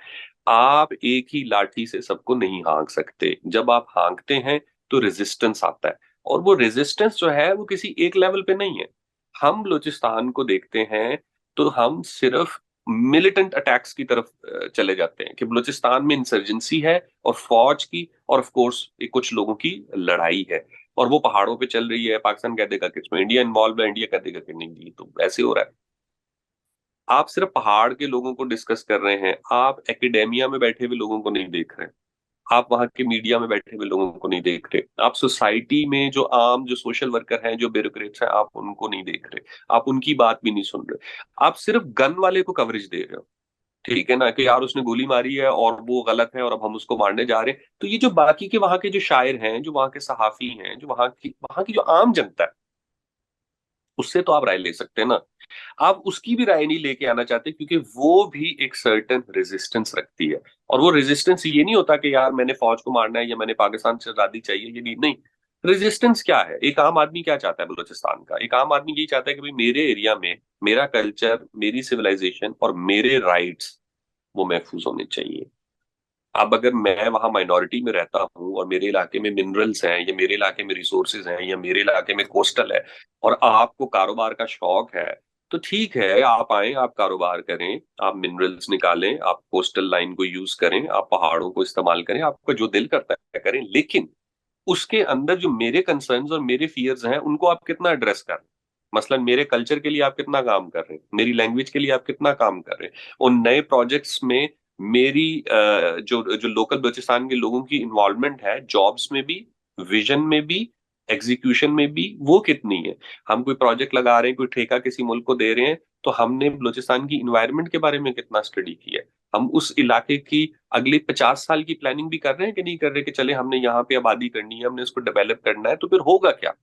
आप एक ही लाठी से सबको नहीं हाँक सकते। जब आप हाँकते हैं तो रेजिस्टेंस आता है, और वो रेजिस्टेंस जो है वो किसी एक लेवल पे नहीं है। हम बलूचिस्तान को देखते हैं तो हम सिर्फ मिलिटेंट अटैक्स की तरफ चले जाते हैं कि बलूचिस्तान में इंसर्जेंसी है और फौज की, और ऑफ कोर्स कुछ लोगों की लड़ाई है, और वो पहाड़ों पे चल रही है। पाकिस्तान कह देगा कि इसमें इंडिया इन्वॉल्व है, इंडिया कह देगा कि नहीं, ये तो ऐसे हो रहा है। आप सिर्फ पहाड़ के लोगों को डिस्कस कर रहे हैं, आप एकेडेमिया में बैठे हुए लोगों को नहीं देख रहे। आप वहां के मीडिया में बैठे हुए लोगों को नहीं देख रहे, आप सोसाइटी में जो आम जो सोशल वर्कर हैं, जो ब्यूरोक्रेट्स हैं, आप उनको नहीं देख रहे, आप उनकी बात भी नहीं सुन रहे। आप सिर्फ गन वाले को कवरेज दे रहे हो। ठीक है ना, कि यार उसने गोली मारी है और वो गलत है और अब हम उसको मारने जा रहे हैं। तो ये जो बाकी के वहां के जो शायर हैं, जो वहां के सहाफी हैं, जो वहां की जो आम जनता है, उससे तो आप राय ले सकते हैं ना। आप उसकी भी राय नहीं लेके आना चाहते, क्योंकि वो भी एक सर्टेन रेजिस्टेंस रखती है। और वो रेजिस्टेंस ये नहीं होता कि यार मैंने फौज को मारना है या मैंने पाकिस्तान से आजादी चाहिए, ये नहीं नहीं। रेजिस्टेंस क्या है? एक आम आदमी क्या चाहता है बलूचिस्तान का? एक आम आदमी यही चाहता है कि भाई मेरे एरिया में मेरा कल्चर, मेरी सिविलाइजेशन और मेरे राइट्स वो महफूज होने चाहिए। अब अगर मैं वहां माइनॉरिटी में रहता हूँ और मेरे इलाके में मिनरल्स हैं, या मेरे इलाके में रिसोर्सेज हैं, या मेरे इलाके में कोस्टल है, और आपको कारोबार का शौक है, तो ठीक है, आप आए, आप कारोबार करें, आप मिनरल्स निकालें, आप कोस्टल लाइन को यूज करें, आप पहाड़ों को इस्तेमाल करें, आपको जो दिल करता है करें। लेकिन उसके अंदर जो मेरे कंसर्न्स और मेरे फियर्स हैं, उनको आप कितना एड्रेस कर रहे हैं? मसलन मेरे कल्चर के लिए आप कितना काम कर रहे हैं, मेरी लैंग्वेज के लिए आप कितना काम कर रहे हैं, उन नए प्रोजेक्ट्स में मेरी जो जो लोकल बलूचिस्तान के लोगों की इन्वॉल्वमेंट है, जॉब्स में भी, विजन में भी, एग्जीक्यूशन में भी, वो कितनी है? हम कोई प्रोजेक्ट लगा रहे हैं, कोई ठेका किसी मुल्क को दे रहे हैं, तो हमने बलूचिस्तान की इन्वायरमेंट के बारे में कितना स्टडी किया है? हम उस इलाके की अगले 50 साल की प्लानिंग भी कर रहे हैं कि नहीं कर रहे, कि चले हमने यहाँ पे आबादी करनी है, हमने इसको डेवलप करना है, तो फिर होगा क्या?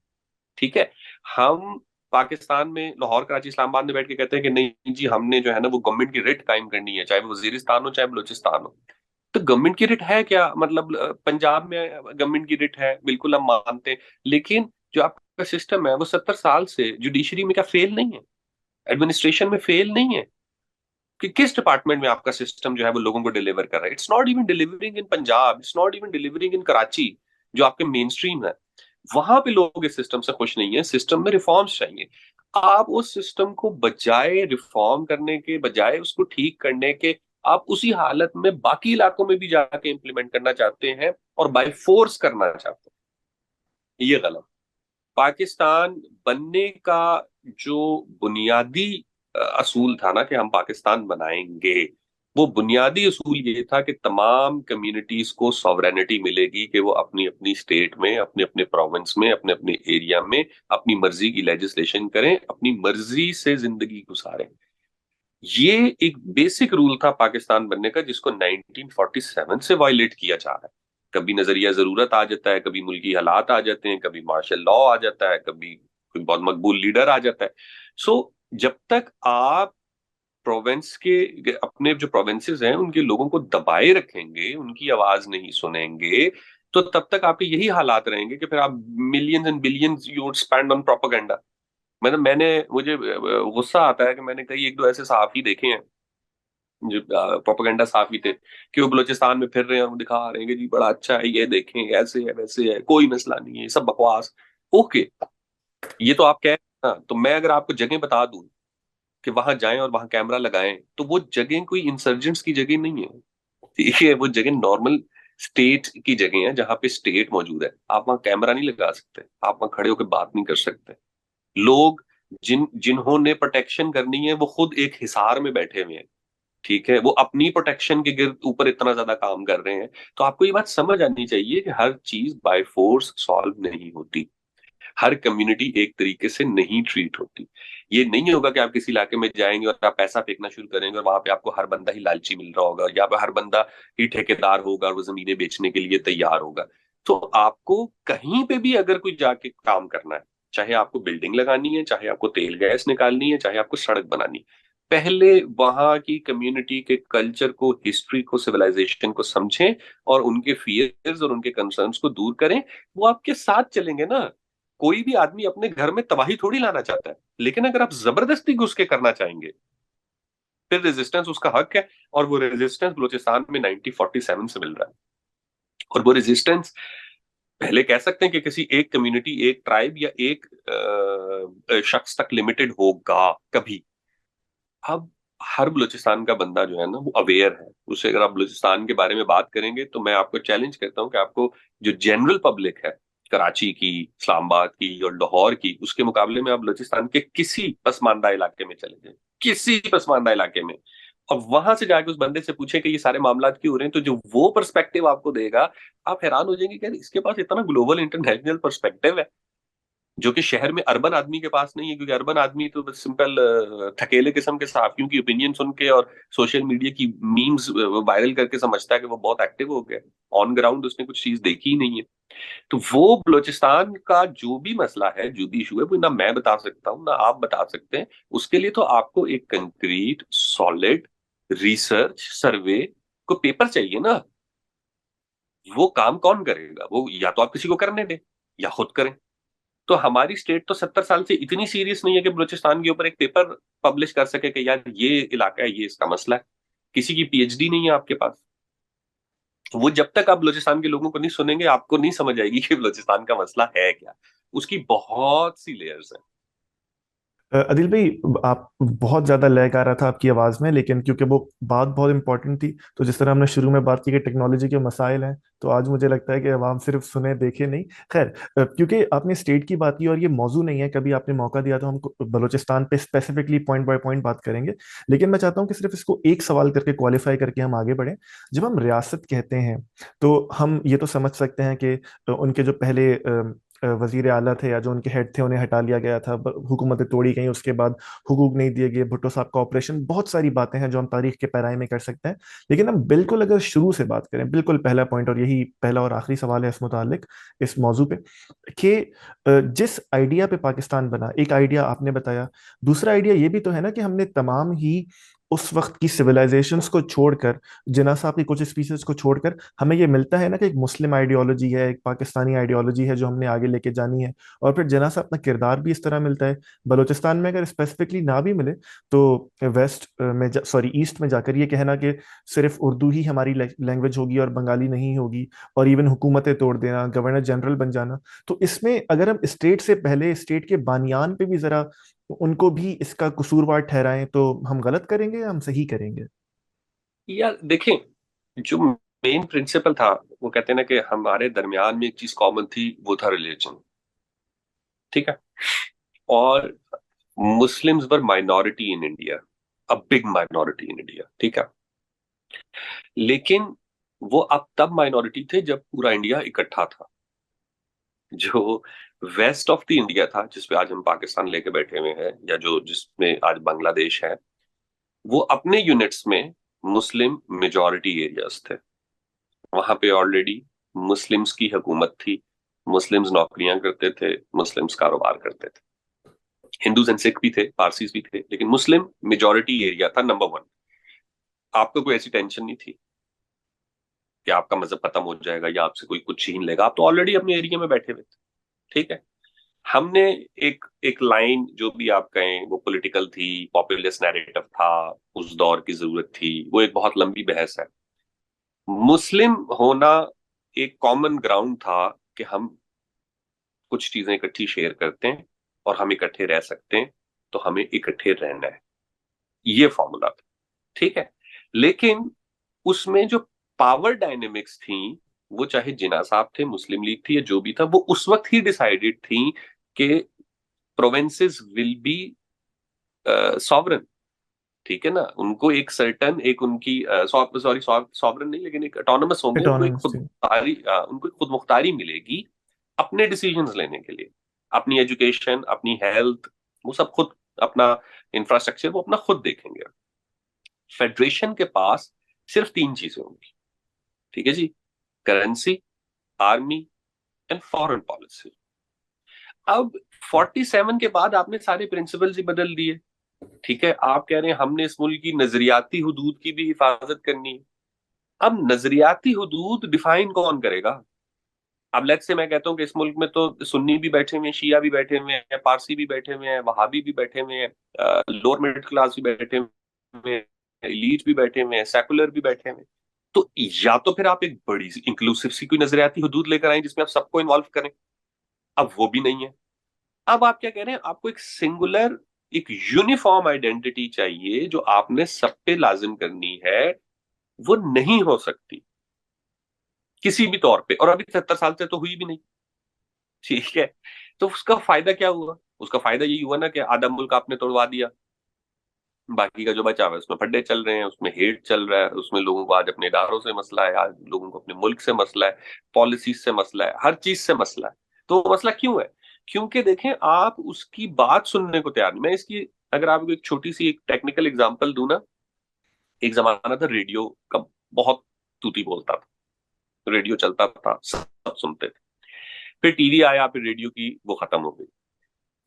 ठीक है। हम पाकिस्तान में लाहौर कराची इस्लामाबाद में बैठ के कहते हैं कि नहीं जी हमने जो है ना वो गवर्नमेंट की रिट कायम करनी है, चाहे वो वजीरिस्तान हो चाहे बलूचिस्तान हो। तो गवर्नमेंट की रिट है क्या, मतलब पंजाब में गवर्नमेंट की रिट है, बिल्कुल हम मानते हैं। लेकिन जो आपका सिस्टम है वो 70 साल से जुडिशरी में क्या फेल नहीं है, एडमिनिस्ट्रेशन में फेल नहीं है? कि किस डिपार्टमेंट में आपका सिस्टम जो है वो लोगों को डिलीवर कर रहा है? It's not even delivering in Punjab, it's not even delivering in Karachi, जो आपके मेन स्ट्रीम है। वहां पे लोग इस सिस्टम से खुश नहीं है, सिस्टम में रिफॉर्म्स चाहिए। आप उस सिस्टम को बजाय रिफॉर्म करने के, बजाय उसको ठीक करने के, आप उसी हालत में बाकी इलाकों में भी जाके इंप्लीमेंट करना चाहते हैं और बाय फोर्स करना चाहते हैं। ये गलत। पाकिस्तान बनने का जो बुनियादी असूल था ना कि हम पाकिस्तान बनाएंगे, वो बुनियादी असूल ये था कि तमाम कम्युनिटीज को सॉवरेनिटी मिलेगी कि वो अपनी अपनी स्टेट में, अपने अपने प्रोविंस में, अपने अपने एरिया में अपनी मर्जी की लेजिस्लेशन करें, अपनी मर्जी से जिंदगी गुजारें। ये एक बेसिक रूल था पाकिस्तान बनने का, जिसको 1947 से वायलेट किया जा रहा है। कभी नजरिया जरूरत आ जाता है, कभी मुल्की हालात आ जाते हैं, कभी मार्शल लॉ आ जाता है, कभी कोई बहुत मकबूल लीडर आ जाता है। सो जब तक आप प्रोविंस के, अपने जो प्रोविंसेस हैं उनके लोगों को दबाए रखेंगे, उनकी आवाज नहीं सुनेंगे, तो तब तक आपके यही हालात रहेंगे कि फिर आप millions and billions you would spend on propaganda. मतलब मुझे गुस्सा आता है कि मैंने कई एक दो ऐसे सहाफी देखे हैं जो प्रोपेगेंडा सहाफी थे, कि वो बलूचिस्तान में फिर रहे हैं और वो दिखा रहे हैं कि जी बड़ा अच्छा है, ये देखें ऐसे है वैसे है, कोई मसला नहीं है, ये सब बकवास। ओके, ये तो आप कह रहे हैं ना, तो मैं अगर आपको जगह बता दूं कि वहां जाएं और वहां कैमरा लगाएं, तो वो जगह कोई इंसर्जेंट्स की जगह नहीं है। ठीक है, वो जगह नॉर्मल स्टेट की जगह है, जहां पे स्टेट मौजूद है। आप वहां कैमरा नहीं लगा सकते, आप वहां खड़े होकर बात नहीं कर सकते। लोग जिन्होंने प्रोटेक्शन करनी है वो खुद एक हिसार में बैठे हुए हैं। ठीक है, वो अपनी प्रोटेक्शन के गिर्द ऊपर इतना ज्यादा काम कर रहे हैं। तो आपको ये बात समझ आनी चाहिए कि हर चीज बाय फोर्स सॉल्व नहीं होती, हर कम्युनिटी एक तरीके से नहीं ट्रीट होती। ये नहीं होगा कि आप किसी इलाके में जाएंगे और आप पैसा फेंकना शुरू करेंगे और वहां पे आपको हर बंदा ही लालची मिल रहा होगा, या हर बंदा ही ठेकेदार होगा और वो जमीनें बेचने के लिए तैयार होगा। तो आपको कहीं पे भी अगर कोई जाके काम करना है, चाहे आपको बिल्डिंग लगानी है, चाहे आपको तेल गैस निकालनी है, चाहे आपको सड़क बनानी है, पहले वहां की कम्युनिटी के कल्चर को, हिस्ट्री को, सिविलाइजेशन को समझें और उनके फियर्स और उनके कंसर्न्स को दूर करें। वो आपके साथ चलेंगे ना। कोई भी आदमी अपने घर में तबाही थोड़ी लाना चाहता है, लेकिन अगर आप जबरदस्ती घुस के करना चाहेंगे, फिर रेजिस्टेंस उसका हक है। और वो रेजिस्टेंस बलूचिस्तान में 1947 से मिल रहा है। और वो रेजिस्टेंस पहले कह सकते हैं कि किसी एक कम्युनिटी, एक ट्राइब या एक शख्स तक लिमिटेड होगा कभी। अब हर बलूचिस्तान का बंदा जो है ना वो अवेयर है। उसे अगर आप बलूचिस्तान के बारे में बात करेंगे, तो मैं आपको चैलेंज करता हूँ कि आपको जो जनरल पब्लिक है कराची की, इस्लामाबाद की और लाहौर की, उसके मुकाबले में आप बलूचिस्तान के किसी पसमानदा इलाके में चले जाएं, किसी पसमानदा इलाके में, और वहां से जाके उस बंदे से पूछे कि ये सारे मामला क्यों हो रहे हैं, तो जो वो पर्सपेक्टिव आपको देगा, आप हैरान हो जाएंगे कि यार इसके पास इतना ग्लोबल इंटरनेशनल पर्सपेक्टिव है, जो कि शहर में अर्बन आदमी के पास नहीं है। क्योंकि अर्बन आदमी तो बस सिंपल थकेले किस्म के सहाफियों की ओपिनियन सुन के और सोशल मीडिया की मीम्स वायरल करके समझता है कि वो बहुत एक्टिव हो गया। ऑन ग्राउंड उसने कुछ चीज देखी ही नहीं है। तो वो बलूचिस्तान का जो भी मसला है, जो भी इशू है, वो ना मैं बता सकता हूँ ना आप बता सकते हैं। उसके लिए तो आपको एक कंक्रीट सॉलिड रिसर्च सर्वे को पेपर चाहिए ना। वो काम कौन करेगा? वो या तो आप किसी को करने दें या खुद करें। तो हमारी स्टेट तो 70 साल से इतनी सीरियस नहीं है कि बलूचिस्तान के ऊपर एक पेपर पब्लिश कर सके कि यार ये इलाका है, ये इसका मसला है। किसी की पीएचडी नहीं है आपके पास। वो जब तक आप बलूचिस्तान के लोगों को नहीं सुनेंगे, आपको नहीं समझ आएगी कि बलूचिस्तान का मसला है क्या। उसकी बहुत सी लेयर्स हैं। अदिल भाई, आप बहुत ज्यादा लैग आ रहा था आपकी आवाज में, लेकिन क्योंकि वो बात बहुत इंपॉर्टेंट थी, तो जिस तरह हमने शुरू में बात की कि टेक्नोलॉजी के मसाइल हैं, तो आज मुझे लगता है कि अवाम सिर्फ सुने देखे नहीं। खैर, क्योंकि आपने स्टेट की बात की और ये मौजू नहीं है, कभी आपने मौका दिया तो हम बलूचिस्तान पे स्पेसिफिकली पॉइंट बाय पॉइंट बात करेंगे। लेकिन मैं चाहता हूँ कि सिर्फ इसको एक सवाल करके क्वालिफाई करके हम आगे बढ़ें। जब हम रियासत कहते हैं, तो हम ये तो समझ सकते हैं कि उनके जो पहले वजीर आला थे या जो उनके हेड थे उन्हें हटा लिया गया था, हुकूमतें तोड़ी गई, उसके बाद हुकूक नहीं दिए गए, भुट्टो साहब का ऑपरेशन, बहुत सारी बातें हैं जो हम तारीख के पैराए में कर सकते हैं। लेकिन हम बिल्कुल अगर शुरू से बात करें, बिल्कुल पहला पॉइंट, और यही पहला और आखिरी सवाल है इस मुतालिक, इस मौजू पे, कि जिस आइडिया पे पाकिस्तान बना, एक आइडिया आपने बताया, दूसरा आइडिया ये भी तो है ना कि हमने तमाम ही उस वक्त की सिविलाइजेशंस को छोड़कर, जिन्ना साहब की कुछ स्पीसीज को छोड़कर, हमें ये मिलता है ना कि एक मुस्लिम आइडियोलॉजी है, एक पाकिस्तानी आइडियोलॉजी है जो हमने आगे लेके जानी है। और फिर जिन्ना साहब अपना किरदार भी इस तरह मिलता है। बलूचिस्तान में अगर स्पेसिफिकली ना भी मिले तो वेस्ट में, सॉरी ईस्ट में जाकर ये कहना कि सिर्फ उर्दू ही हमारी लैंग्वेज होगी और बंगाली नहीं होगी, और इवन हुकूमतें तोड़ देना, गवर्नर जनरल बन जाना, तो इसमें अगर हम स्टेट से पहले स्टेट के बानियान पे भी जरा उनको भी इसका कसूरवार ठहराएं तो हम गलत करेंगे या हम सही करेंगे? यार देखें, जो मेन प्रिंसिपल था, वो कहते हैं ना कि हमारे दरमियान में एक चीज कॉमन थी, वो था रिलीजन। ठीक है। और Muslims were minority in India, a big minority in India. ठीक है। लेकिन वो अब तब माइनॉरिटी थे जब पूरा इंडिया इकट्ठा था। जो वेस्ट ऑफ द इंडिया था, जिसपे आज हम पाकिस्तान लेके बैठे हुए हैं, या जो जिसमें आज बांग्लादेश है, वो अपने यूनिट्स में मुस्लिम मेजॉरिटी एरियाज थे। वहां पे ऑलरेडी मुस्लिम्स की हुकूमत थी, मुस्लिम्स नौकरियां करते थे, मुस्लिम्स कारोबार करते थे, हिंदूज एंड सिख भी थे, पारसीज भी थे, लेकिन मुस्लिम मेजॉरिटी एरिया था नंबर वन। आपको कोई ऐसी टेंशन नहीं थी कि आपका मजहब खत्म हो जाएगा या आपसे कोई कुछ छीन लेगा, आप तो ऑलरेडी अपने एरिया में बैठे हुए थे। ठीक है। हमने एक एक लाइन, जो भी आप कहें, वो पॉलिटिकल थी, पॉपुलिस्ट नैरेटिव था, उस दौर की जरूरत थी, वो एक बहुत लंबी बहस है। मुस्लिम होना एक कॉमन ग्राउंड था कि हम कुछ चीजें इकट्ठी शेयर करते हैं और हम इकट्ठे रह सकते हैं, तो हमें इकट्ठे रहना है, ये फॉर्मूला था। ठीक है। लेकिन उसमें जो पावर डायनेमिक्स थी, वो चाहे जिन्ना साहब थे, मुस्लिम लीग थी, या जो भी था, वो उस वक्त ही डिसाइडेड थी कि प्रोविंसेस विल बी सॉवरन। ठीक है ना, उनको एक सर्टन, एक उनकी सॉरी, सॉवरन नहीं, लेकिन एक ऑटोनमस होंगे, उनको एक ऑटोनॉमस थी। खुदमुख्तारी, उनको एक खुदमुख्तारी मिलेगी अपने डिसीजंस लेने के लिए, अपनी एजुकेशन, अपनी हेल्थ, वो सब खुद, अपना इंफ्रास्ट्रक्चर वो अपना खुद देखेंगे। फेडरेशन के पास सिर्फ तीन चीजें होंगी। ठीक है जी। Currency, army and foreign policy. अब 47 के बाद आपने सारे प्रिंसिपल्स ही बदल दिए। ठीक है। आप कह रहे हैं हमने इस मुल्क की नजरियाती हुदूद की भी हिफाजत करनी है। अब नजरियाती हुदूद डिफाइन कौन करेगा? अब लेट्स से मैं कहता हूँ कि इस मुल्क में तो सुन्नी भी बैठे हुए हैं, शिया भी बैठे हुए हैं, पारसी भी बैठे हुए हैं, वहाबी भी बैठे हुए हैं, लोअर मिडिल क्लास भी बैठे हुए हैं, एलीट भी बैठे हुए हैं, सेकुलर भी बैठे हुए हैं। तो या तो फिर आप एक बड़ी इंक्लूसिव सी कोई नजरियाती हुदूद लेकर आए जिसमें आप सबको इन्वॉल्व करें। अब वो भी नहीं है। अब आप क्या कह रहे हैं, आपको एक सिंगुलर, एक यूनिफॉर्म आइडेंटिटी चाहिए जो आपने सब पे लाजिम करनी है। वो नहीं हो सकती किसी भी तौर पे, और अभी 70 साल से तो हुई भी नहीं। ठीक है। तो उसका फायदा क्या हुआ? उसका फायदा यही हुआ ना कि आधा मुल्क आपने तोड़वा दिया, बाकी का जो बचा हुआ है उसमें फड्डे चल रहे हैं, उसमें हेट चल रहा है, उसमें लोगों को आज अपने इदारों से मसला है, आज लोगों को अपने मुल्क से मसला है, पॉलिसीज से मसला है, हर चीज से मसला है। तो वो मसला क्यों है? क्योंकि देखें, आप उसकी बात सुनने को तैयार नहीं। मैं इसकी, अगर आपको एक छोटी सी एक टेक्निकल एग्जांपल दूं ना, एक जमाना था रेडियो का, बहुत तूती बोलता था, रेडियो चलता था, सब सुनते थे। फिर टीवी आया, फिर रेडियो की वो खत्म हो गई।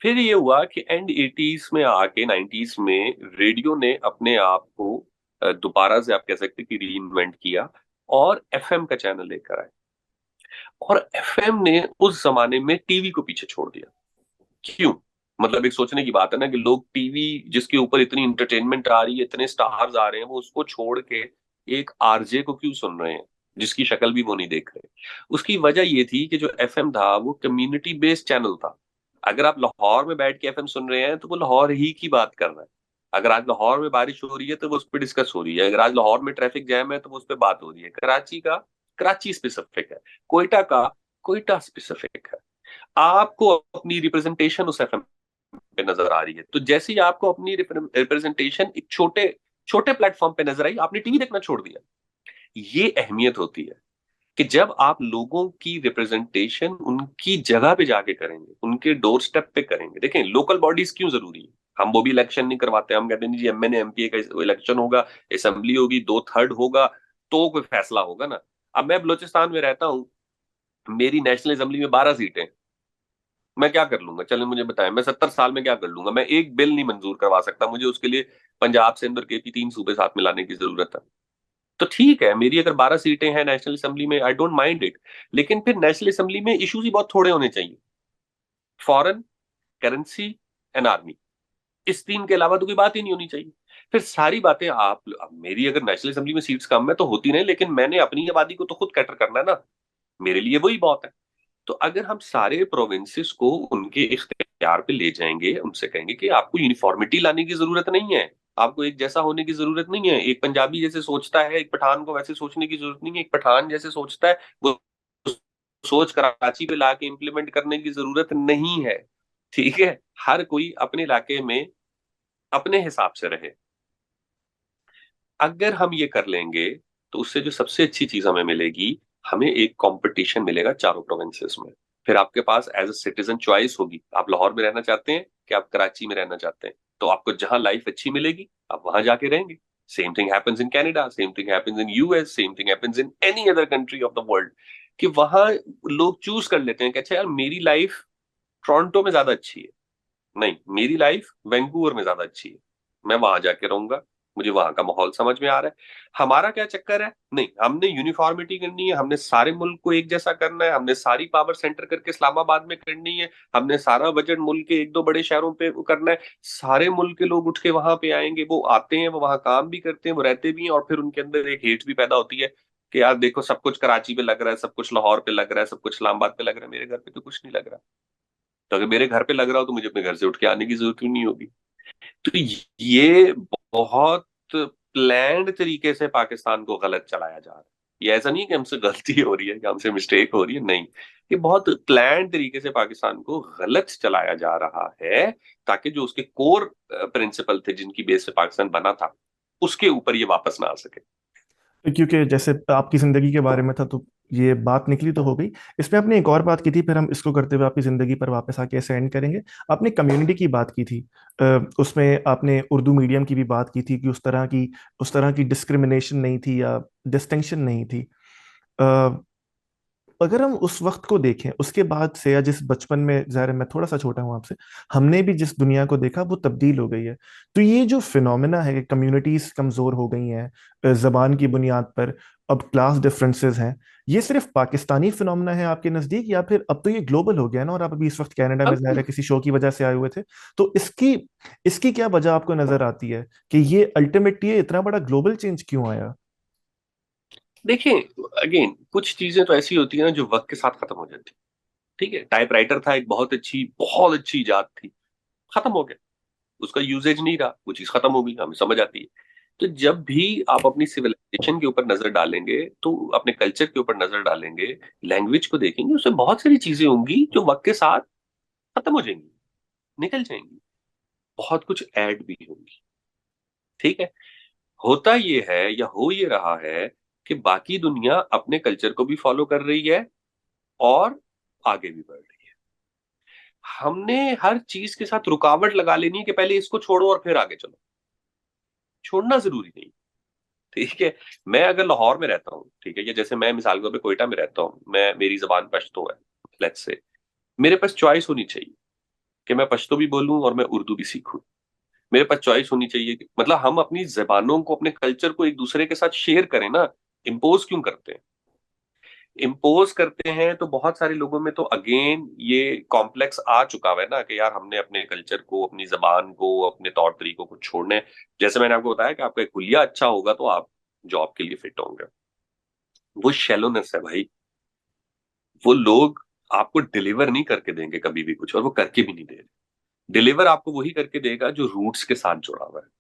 फिर ये हुआ कि एंड 80s में आके 90s में रेडियो ने अपने आप को दोबारा से, आप कह सकते हैं कि री इन्वेंट किया, और एफएम का चैनल लेकर आए। और एफएम ने उस जमाने में टीवी को पीछे छोड़ दिया। क्यों? मतलब एक सोचने की बात है ना कि लोग टीवी, जिसके ऊपर इतनी इंटरटेनमेंट आ रही है, इतने स्टार्स आ रहे हैं, वो उसको छोड़ के एक आरजे को क्यों सुन रहे हैं जिसकी शक्ल भी वो नहीं देख रहे? उसकी वजह ये थी कि जो एफएम था वो कम्युनिटी बेस्ड चैनल था। अगर आप लाहौर में बैठ के एफएम सुन रहे हैं तो वो लाहौर ही की बात कर रहा है। अगर आज लाहौर में बारिश हो रही है तो वो उस पर डिस्कस हो रही है। अगर आज लाहौर में ट्रैफिक जैम है तो वो उस पर बात हो रही है। कराची का कराची स्पेसिफिक है, कोयटा का कोयटा स्पेसिफिक है। आपको अपनी रिप्रेजेंटेशन उस एफएम पे नजर आ रही है। तो जैसे ही आपको अपनी रिप्रेजेंटेशन एक छोटे छोटे प्लेटफॉर्म पे नजर आई, आपने टीवी देखना छोड़ दिया। ये अहमियत होती है। कि जब आप लोगों की रिप्रेजेंटेशन उनकी जगह पे जाके करेंगे, उनके डोर स्टेप पे करेंगे। देखें, लोकल बॉडीज क्यों जरूरी है? हम वो भी इलेक्शन नहीं करवाते, हम कहते हैं जी एमएनए एमपीए का इलेक्शन होगा, असेंबली होगी, 2/3 होगा तो कोई फैसला होगा ना। अब मैं बलोचिस्तान में रहता हूँ, मेरी नेशनल असेंबली में 12 सीटें, मैं क्या कर लूंगा? चलें मुझे बताएं, मैं 70 साल में क्या कर लूंगा? मैं एक बिल नहीं मंजूर करवा सकता, मुझे उसके लिए पंजाब सिंध और केपी 3 सूबे साथ मिलाने की जरूरत है। तो ठीक है, मेरी अगर 12 सीटें हैं नेशनल असेंबली में, आई डोंट माइंड इट, लेकिन फिर नेशनल असेंबली में इश्यूज ही बहुत थोड़े होने चाहिए। फॉरेन, करेंसी एंड आर्मी, इस तीन के अलावा तो कोई बात ही नहीं होनी चाहिए। फिर सारी बातें आप, अब मेरी अगर नेशनल असेंबली में सीट्स कम है तो होती नहीं, लेकिन मैंने अपनी आबादी को तो खुद कैटर करना है ना, मेरे लिए वही बहुत है। तो अगर हम सारे प्रोविंसेस को उनके इख्तियार पे ले जाएंगे, उनसे कहेंगे कि आपको यूनिफॉर्मिटी लाने की जरूरत नहीं है, आपको एक जैसा होने की जरूरत नहीं है, एक पंजाबी जैसे सोचता है एक पठान को वैसे सोचने की जरूरत नहीं है, एक पठान जैसे सोचता है वो सोच कराची पे लाके इंप्लीमेंट करने की जरूरत नहीं है। ठीक है, हर कोई अपने इलाके में अपने हिसाब से रहे। अगर हम ये कर लेंगे तो उससे जो सबसे अच्छी चीज हमें मिलेगी, हमें एक कंपटीशन मिलेगा चारों प्रोविंसेस में। फिर आपके पास एज अ सिटीजन चॉइस होगी, आप लाहौर में रहना चाहते हैं कि आप कराची में रहना चाहते हैं, तो आपको जहां लाइफ अच्छी मिलेगी आप वहां जाके रहेंगे। Same thing happens in Canada, same thing happens in US, same thing happens in any other country of the world, कि वहां लोग चूज कर लेते हैं कि अच्छा यार, मेरी लाइफ टोरंटो में ज्यादा अच्छी है, नहीं मेरी लाइफ वैंकूवर में ज्यादा अच्छी है, मैं वहां जाके रहूंगा, मुझे वहां का माहौल समझ में आ रहा है। हमारा क्या चक्कर है, नहीं हमने यूनिफॉर्मिटी करनी है, हमने सारे मुल्क को एक जैसा करना है, हमने सारी पावर सेंटर करके इस्लामाबाद में करनी है, हमने सारा बजट मुल्क के एक दो बड़े शहरों पे करना है। सारे मुल्क के लोग उठ के वहां पे आएंगे, वो आते हैं, वो वहां काम भी करते हैं, वो रहते भी हैं, और फिर उनके अंदर एक हेट भी पैदा होती है कि यार देखो, सब कुछ कराची पे लग रहा है, सब कुछ लाहौर पे लग रहा है, सब कुछ इस्लामाबाद पे लग रहा है, मेरे घर पे तो कुछ नहीं लग रहा। तो अगर मेरे घर पे लग रहा हो तो मुझे अपने घर से उठ के आने की जरूरत ही नहीं होगी। तो ये बहुत प्लान्ड तरीके से पाकिस्तान को गलत चलाया जा रहा है। ये ऐसा नहीं है कि हमसे गलती हो रही है कि हमसे मिस्टेक हो रही है, नहीं, ये बहुत प्लान्ड तरीके से पाकिस्तान को गलत चलाया जा रहा है, ताकि जो उसके कोर प्रिंसिपल थे जिनकी बेस पे पाकिस्तान बना था, उसके ऊपर ये वापस ना आ सके। क्योंकि जैसे आपकी जिंदगी के बारे में था तो ये बात निकली तो हो गई। इसमें आपने एक और बात की थी, फिर हम इसको करते हुए आपकी जिंदगी पर वापस आके ऐसे एंड करेंगे। आपने कम्युनिटी की बात की थी, उसमें आपने उर्दू मीडियम की भी बात की थी कि उस तरह की डिस्क्रिमिनेशन नहीं थी या डिस्टिंक्शन नहीं थी। अगर हम उस वक्त को देखें, उसके बाद से, या जिस बचपन में, ज़ाहिर है मैं थोड़ा सा छोटा हूं आपसे, हमने भी जिस दुनिया को देखा वो तब्दील हो गई है। तो ये जो फिनोमेना है कि कम्युनिटीज कमजोर हो गई हैं जबान की बुनियाद पर, अब क्लास डिफरेंसेस हैं, ये सिर्फ पाकिस्तानी फिनोमेना है आपके नजदीक, या फिर अब तो ये ग्लोबल हो गया ना? और आप अभी इस वक्त कनाडा में, ज़ाहिर अब है किसी शो की वजह से आए हुए थे, तो इसकी इसकी क्या वजह आपको नजर आती है कि ये अल्टीमेटली ये इतना बड़ा ग्लोबल चेंज क्यों आया? देखें, अगेन कुछ चीजें तो ऐसी होती है ना जो वक्त के साथ खत्म हो जाती है। ठीक है, टाइपराइटर था, एक बहुत अच्छी इजाद थी, खत्म हो गया, उसका यूजेज नहीं रहा, वो चीज खत्म हो गई, हमें समझ आती है। तो जब भी आप अपनी सिविलाइजेशन के ऊपर नजर डालेंगे, तो अपने कल्चर के ऊपर नजर डालेंगे, लैंग्वेज को देखेंगे, उसमें बहुत सारी चीजें होंगी जो वक्त के साथ खत्म हो जाएंगी, निकल जाएंगी, बहुत कुछ ऐड भी होंगी। ठीक है, होता ये है या हो ये रहा है कि बाकी दुनिया अपने कल्चर को भी फॉलो कर रही है और आगे भी बढ़ रही है। हमने हर चीज के साथ रुकावट लगा लेनी है कि पहले इसको छोड़ो और फिर आगे चलो। छोड़ना जरूरी नहीं। ठीक है, मैं अगर लाहौर में रहता हूँ, ठीक है, या जैसे मैं मिसाल के तौर पे कोयटा में रहता हूँ, मैं, मेरी जबान पश्तो है, लेट्स से, मेरे पास चॉइस होनी चाहिए कि मैं पश्तो भी बोलूं और मैं उर्दू भी सीखूं। मेरे पास चॉइस होनी चाहिए मतलब हम अपनी जबानों को, अपने कल्चर को एक दूसरे के साथ शेयर करें ना। इम्पोज क्यों करते हैं? इम्पोज करते हैं तो बहुत सारे लोगों में तो अगेन ये कॉम्प्लेक्स आ चुका है ना कि यार हमने अपने कल्चर को, अपनी जबान को, अपने तौर तरीकों को छोड़ने। जैसे मैंने आपको बताया कि आपका एक हुलिया अच्छा होगा तो आप जॉब के लिए फिट होंगे। वो शैलोनेस है भाई। वो लोग आपको डिलीवर नहीं करके देंगे कभी भी कुछ, और वो करके भी नहीं दे रहे। डिलीवर आपको वही करके देगा जो रूट्स के साथ जुड़ा हुआ है।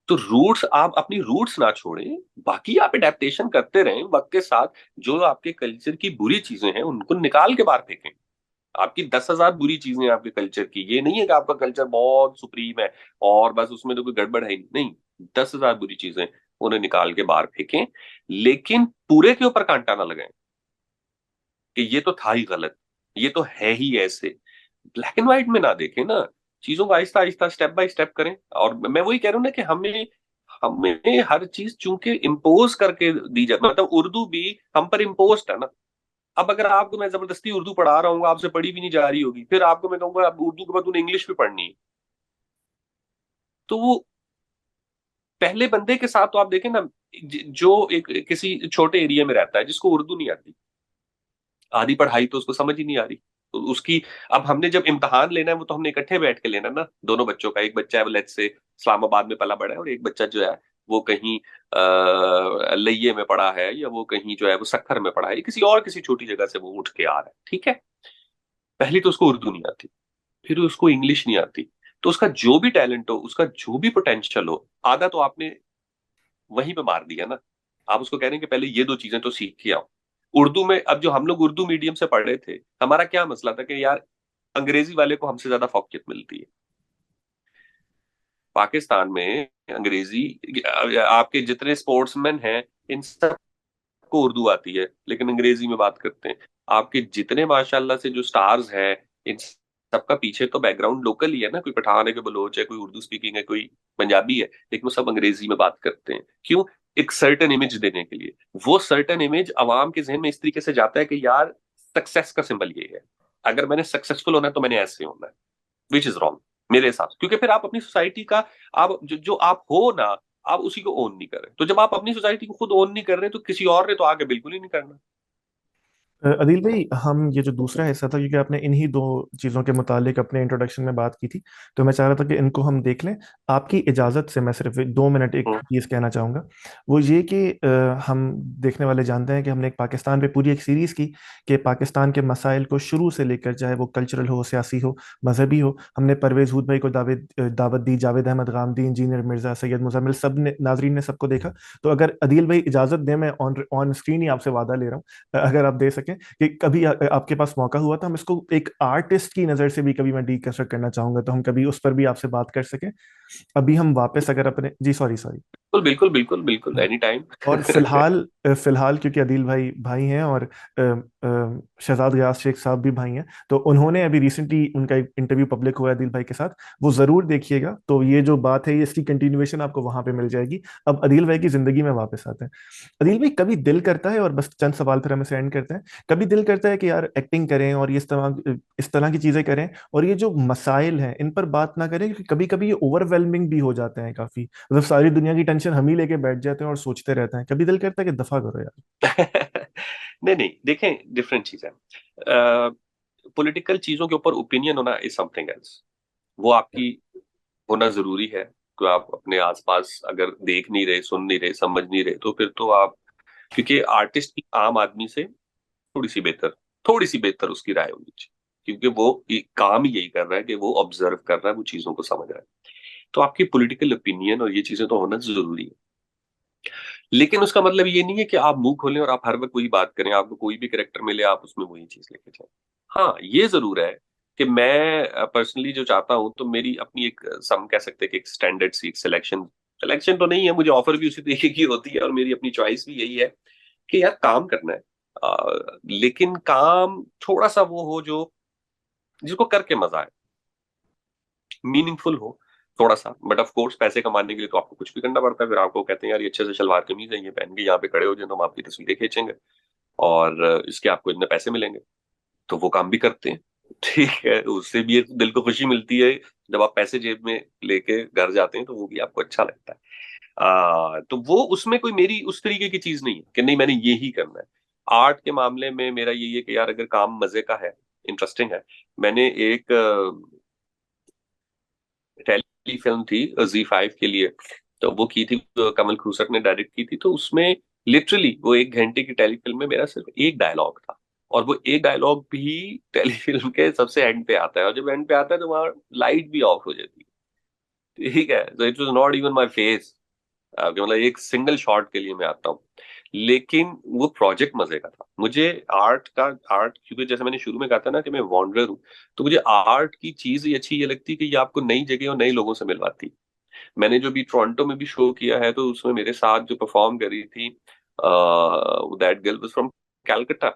तो रूट्स, आप अपनी रूट्स ना छोड़ें, बाकी आप एडेप्टेशन करते रहें वक्त के साथ। जो आपके कल्चर की बुरी चीजें हैं उनको निकाल के बाहर फेंकें। आपकी 10,000 बुरी चीजें हैं आपके कल्चर की, ये नहीं है कि आपका कल्चर बहुत सुप्रीम है और बस उसमें तो कोई गड़बड़ है ही नहीं। 10,000 बुरी चीजें, उन्हें निकाल के बाहर फेंकें, लेकिन पूरे के ऊपर कांटा ना लगाएं कि ये तो था ही गलत, ये तो है ही ऐसे। ब्लैक एंड व्हाइट में ना देखें ना, चीजों को Aahista Aahista step by step करें। और मैं वही कह रहा हूँ ना कि हमें हमें हर चीज चूंकि इम्पोज करके दी जाती, मतलब उर्दू भी हम पर इम्पोज है ना। अब अगर आपको मैं जबरदस्ती उर्दू पढ़ा रहा हूँ, आपसे पढ़ी भी नहीं जा रही होगी, फिर आपको मैं कहूंगा अब उर्दू के बाद तूने इंग्लिश भी पढ़नी है, तो वो पहले बंदे के साथ तो आप देखें ना, जो एक किसी छोटे एरिया में रहता है जिसको उर्दू नहीं आती, आधी पढ़ाई तो उसको समझ ही नहीं आ रही, तो उसकी, अब हमने जब इम्तहान लेना है वो तो हमने इकट्ठे बैठ के लेना ना, दोनों बच्चों का। एक बच्चा है वो लेट्स से इस्लामाबाद में पला बड़ा है, और एक बच्चा जो है वो कहीं लइये में पढ़ा है, या वो कहीं जो है वो सक्खर में पढ़ा है, किसी और किसी छोटी जगह से वो उठ के आ रहा है, ठीक है। पहली तो उसको उर्दू नहीं आती, फिर उसको इंग्लिश नहीं आती, तो उसका जो भी टैलेंट हो, उसका जो भी पोटेंशियल हो, आधा तो आपने वहीं पे मार दिया ना। आप उसको कह रहे हैं कि पहले ये दो चीजें तो सीख के आओ। उर्दू में, अब जो हम लोग उर्दू मीडियम से पढ़ रहे थे, हमारा क्या मसला था कि यार अंग्रेजी वाले को हमसे ज्यादा फौकियत मिलती है। पाकिस्तान में अंग्रेजी, आपके जितने स्पोर्ट्समैन हैं इन सबको उर्दू आती है, लेकिन अंग्रेजी में बात करते हैं। आपके जितने माशाल्लाह से जो स्टार्स हैं, इन सबका पीछे तो बैकग्राउंड लोकल ही है ना, कोई पठान है, कोई बलोच है, कोई उर्दू स्पीकिंग है, कोई पंजाबी है, लेकिन वो सब अंग्रेजी में बात करते हैं। क्यों? एक सर्टेन इमेज देने के लिए। वो सर्टेन इमेज अवाम के जहन में इस तरीके से जाता है कि यार सक्सेस का सिंबल ये है, अगर मैंने सक्सेसफुल होना है तो मैंने ऐसे होना है, विच इज रॉन्ग मेरे हिसाब से। क्योंकि फिर आप अपनी सोसाइटी का, आप जो आप हो ना, आप उसी को ओन नहीं कर रहे। तो जब आप अपनी सोसाइटी को खुद ओन नहीं कर रहे, तो किसी और ने तो आगे बिल्कुल ही नहीं करना। अदिल भाई, हम ये जो दूसरा हिस्सा था, क्योंकि आपने इन्हीं दो चीज़ों के मुतालिक अपने इंट्रोडक्शन में बात की थी, तो मैं चाह रहा था कि इनको हम देख लें। आपकी इजाज़त से मैं सिर्फ 2 मिनट एक हम्म, चीज़ कहना चाहूँगा। वो ये कि हम देखने वाले जानते हैं कि हमने एक पाकिस्तान पे पूरी एक सीरीज़ की कि पाकिस्तान के मसाइल को शुरू से लेकर, चाहे वो कल्चरल हो, सियासी हो, मजहबी हो। हमने परवेज़ हुद भाई को दावत दी, जावेद अहमद गामदी, इंजीनियर मिर्ज़ा, सैयद मुज़म्मिल, सब ने, नाजरीन ने सबको देखा। तो अगर अदील भाई इजाज़त दें, मैं ऑन ऑन स्क्रीन ही आपसे वादा ले रहा हूँ, अगर आप दे सकें कि कभी आपके पास मौका हुआ तो हम इसको एक आर्टिस्ट की नज़र से भी कभी मैं डीकंस्ट्रक्ट करना चाहूंगा, तो हम कभी उस पर भी आपसे बात कर सकें। अभी हम वापस अगर अपने, जी सॉरी सॉरी। बिल्कुल बिल्कुल बिल्कुल बिल्कुल, एनी टाइम। और फिलहाल क्योंकि अदील भाई भाई हैं और शहजाद गयास शेख साहब भी भाई हैं, तो उन्होंने अभी रिसेंटली उनका एक इंटरव्यू पब्लिक हुआ है अदील भाई के साथ, वो जरूर देखिएगा। तो ये जो बात है, ये इसकी कंटिन्यूएशन आपको वहां पे मिल जाएगी। अब अदील भाई की जिंदगी में वापस आते हैं। अदील भाई, कभी दिल करता है, और बस चंद सवाल फिर हम इसे एंड करते हैं, कभी दिल करता है कि यार एक्टिंग करें और ये इस तरह की चीजें करें, और ये जो मसाइल हैं इन पर बात ना करें, क्योंकि कभी कभी ये ओवरवेलमिंग भी हो जाते हैं काफी, मतलब सारी दुनिया की टेंशन हम ही लेके बैठ जाते हैं और सोचते रहते हैं। कभी दिल करता है कि दफा करो यार। नहीं नहीं, देखें, डिफरेंट चीज है। पॉलिटिकल चीजों के ऊपर ओपिनियन होना इज समथिंग एल्स, वो आपकी होना जरूरी है। तो आप अपने आसपास अगर देख नहीं रहे, सुन नहीं रहे, समझ नहीं रहे, तो फिर तो आप, क्योंकि आर्टिस्ट की आम आदमी से थोड़ी सी बेहतर, थोड़ी सी बेहतर उसकी राय होनी चाहिए, क्योंकि वो काम ही यही कर रहा है कि वो ऑब्जर्व कर रहा है, वो चीजों को समझ रहा है। तो आपकी पॉलिटिकल ओपिनियन और ये चीजें तो होना जरूरी है, लेकिन उसका मतलब ये नहीं है कि आप मुंह खोलें और आप हर वक्त वही बात करें, आपको कोई भी करेक्टर मिले आप उसमें वही चीज लेके जाएं। हाँ, ये जरूर है कि मैं पर्सनली जो चाहता हूं, तो मेरी अपनी एक, सम कह सकते हैं कि एक स्टैंडर्ड सी सिलेक्शन, सिलेक्शन तो नहीं है, मुझे ऑफर भी उसी तरीके की होती है, और मेरी अपनी चॉइस भी यही है कि यार काम करना है, लेकिन काम थोड़ा सा वो हो जो, जिसको करके मजा आए, मीनिंगफुल हो थोड़ा सा। बट ऑफ कोर्स पैसे कमाने के लिए तो आपको कुछ भी करना पड़ता है। फिर आपको कहते हैं यार ये अच्छे से शलवार कमीज है, ये पहन के यहाँ पे खड़े हो जाए तो हम आपकी तस्वीरें खींचेंगे, और इसके आपको इतने पैसे मिलेंगे, तो वो काम भी करते हैं। ठीक है, उससे भी एक दिल को खुशी मिलती है। जब आप पैसे जेब में लेके घर जाते हैं तो वो भी आपको अच्छा लगता है। तो वो उसमें कोई मेरी उस तरीके की चीज नहीं है कि नहीं मैंने ये ही करना है। आर्ट के मामले में मेरा यही है कि यार अगर काम मजे का है, इंटरेस्टिंग है। मैंने एक टेली फिल्म थी Z5 के लिए, तो वो की थी, कमल खूसट ने डायरेक्ट की थी। तो उसमें लिटरली वो 1 घंटे की टेली फिल्म में मेरा सिर्फ एक डायलॉग था, और वो एक डायलॉग भी टेली फिल्म के सबसे एंड पे आता है, और जब एंड पे आता है तो वहां लाइट भी ऑफ हो जाती है। ठीक है, तो it was not even my face, मतलब एक सिंगल शॉट के लिए मैं आता हूँ, लेकिन वो प्रोजेक्ट मजे का था। मुझे आर्ट का, आर्ट क्योंकि जैसे मैंने शुरू में कहा था ना कि मैं वॉन्डरर हूँ, तो मुझे आर्ट की चीज ही अच्छी ये लगती है कि ये आपको नई जगह और नए लोगों से मिलवाती। मैंने जो भी टोरंटो में भी शो किया है, तो उसमें मेरे साथ जो परफॉर्म करी थी, that girl was from Calcutta,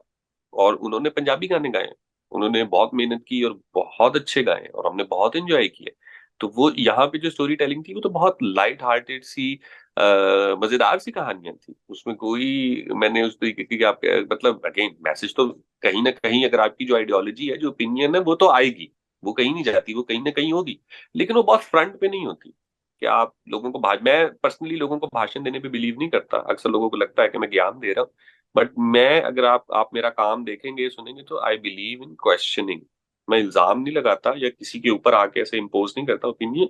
और उन्होंने पंजाबी गाने गाए। उन्होंने बहुत मेहनत की और बहुत अच्छे गाए, और हमने बहुत एंजॉय किया। तो वो यहाँ पे जो स्टोरी टेलिंग थी, वो तो बहुत लाइट हार्टेड सी, मजेदार सी कहानियां थी। उसमें कोई, मैंने उस तरीके की आप, मतलब अगेन मैसेज तो कहीं ना कहीं, अगर आपकी जो आइडियोलॉजी है, जो ओपिनियन है, वो तो आएगी, वो कहीं नहीं जाती, वो कहीं ना कहीं होगी, लेकिन वो बहुत फ्रंट पे नहीं होती। कि आप लोगों को मैं पर्सनली लोगों को भाषण देने पे बिलीव नहीं करता। अक्सर लोगों को लगता है कि मैं ज्ञान दे रहा हूँ, बट मैं, अगर आप मेरा काम देखेंगे, सुनेंगे, तो आई बिलीव इन क्वेश्चनिंग। मैं इल्जाम नहीं लगाता या किसी के ऊपर आके ऐसे इम्पोज नहीं करता ओपिनियन।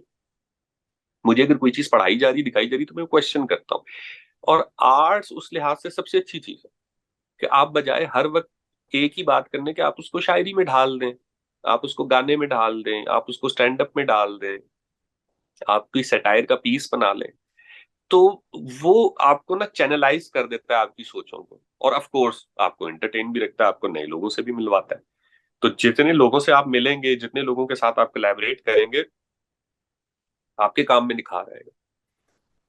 मुझे अगर कोई चीज पढ़ाई जा रही, दिखाई जा रही, तो मैं क्वेश्चन करता हूँ। और आर्ट्स उस लिहाज से सबसे अच्छी चीज है कि आप बजाय हर वक्त एक ही बात करने के, आप उसको शायरी में ढाल दें, आप उसको गाने में ढाल दें, आप उसको स्टैंड अप में डाल दें, आप कोई सटायर का पीस बना लें। तो वो आपको ना चैनलाइज कर देता है आपकी सोचों को, और ऑफ कोर्स आपको एंटरटेन भी रखता है, आपको नए लोगों से भी मिलवाता है। तो जितने लोगों से आप मिलेंगे, जितने लोगों के साथ आप कोलैबोरेट करेंगे, आपके काम में निखार आएगा।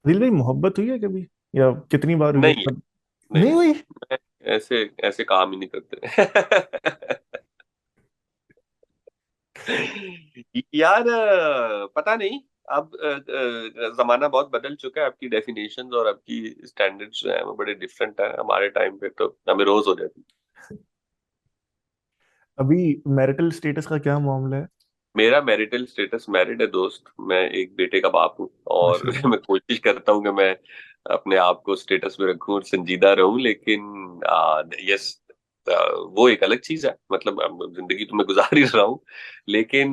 दिल भाई, मोहब्बत हुई है कभी, या कितनी बार हुई है नहीं है, मतलब? नहीं नहीं हुई? मैं ऐसे ऐसे काम ही नहीं करते। यार, पता नहीं। अब जमाना बहुत बदल चुका है, आपकी डेफिनेशंस और आपकी स्टैंडर्ड्स जो है वो बड़े डिफरेंट है। हमारे टाइम पे तो हमें रोज हो जाती। अभी मैरिटल स्टेटस का क्या मामला है? मेरा मैरिटल स्टेटस मैरिड है दोस्त। मैं एक बेटे का बाप हूँ, और माशाल्लाह। मैं कोशिश करता हूँ कि मैं अपने आप को स्टेटस में रखूं और संजीदा रहूं, लेकिन यस, वो एक अलग चीज है। मतलब अब जिंदगी तो मैं गुजार ही रहा हूँ, लेकिन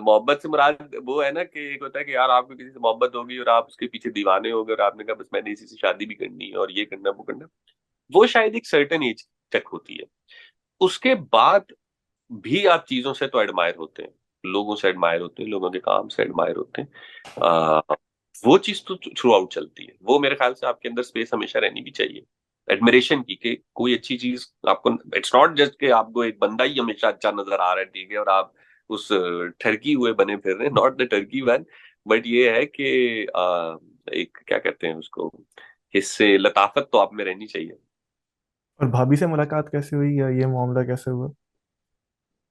मोहब्बत से मुराद वो है ना, कि एक होता है कि यार आपको किसी से मोहब्बत होगी और आप उसके पीछे दीवाने हो गए, और आपने कहा बस मैंने इसी से शादी भी करनी है और ये करना वो करना। वो शायद एक सर्टेन एज तक होती है। उसके बाद भी आप चीजों से तो एडमायर होते हैं, लोगों से एडमायर होते हैं, लोगों के काम से एडमायर होते हैं। आ, वो चीज तो थ्रू आउट चलती है। वो मेरे ख्याल से आपके अंदर स्पेस हमेशा रहनी भी चाहिए एडमिरेशन की, कि कोई अच्छी चीज आपको, इट्स नॉट जस्ट कि आपको एक बंदा ही हमेशा अच्छा नजर आ रहा है, ठीक है, और आप उस ठरकी हुए बने फिर रहे, not the Turkey one. But ये है कि एक क्या कहते हैं उसको, हिस्से लताफत तो आप में रहनी चाहिए। और भाभी से मुलाकात कैसे हुई, या ये मामला कैसे हुआ?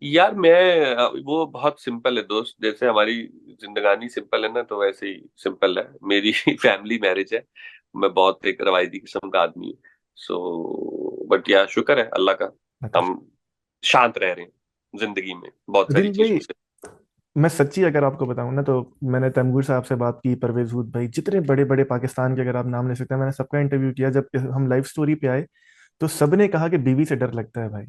यार मैं, वो बहुत सिंपल है दोस्त, जैसे हमारी जिंदगानी सिंपल है ना, तो वैसे ही सिंपल है मेरी। फैमिली मैरिज है। मैं बहुत एक रवायती किस्म का आदमी हूँ। सो बट यार, शुक्र है अल्लाह का, मतलब हम शांत रह रहे हैं जिंदगी में बहुत सारी दिल भाई, चीजों से। मैं सच्ची अगर आपको बताऊं ना, तो मैंने तैमूर साहब से बात की, परवेज हुद भाई, जितने बड़े बड़े पाकिस्तान के अगर आप नाम ले सकते हैं, मैंने सबका इंटरव्यू किया। जब हम लाइव स्टोरी पे आए, तो सबने कहा कि बीवी से डर लगता है भाई।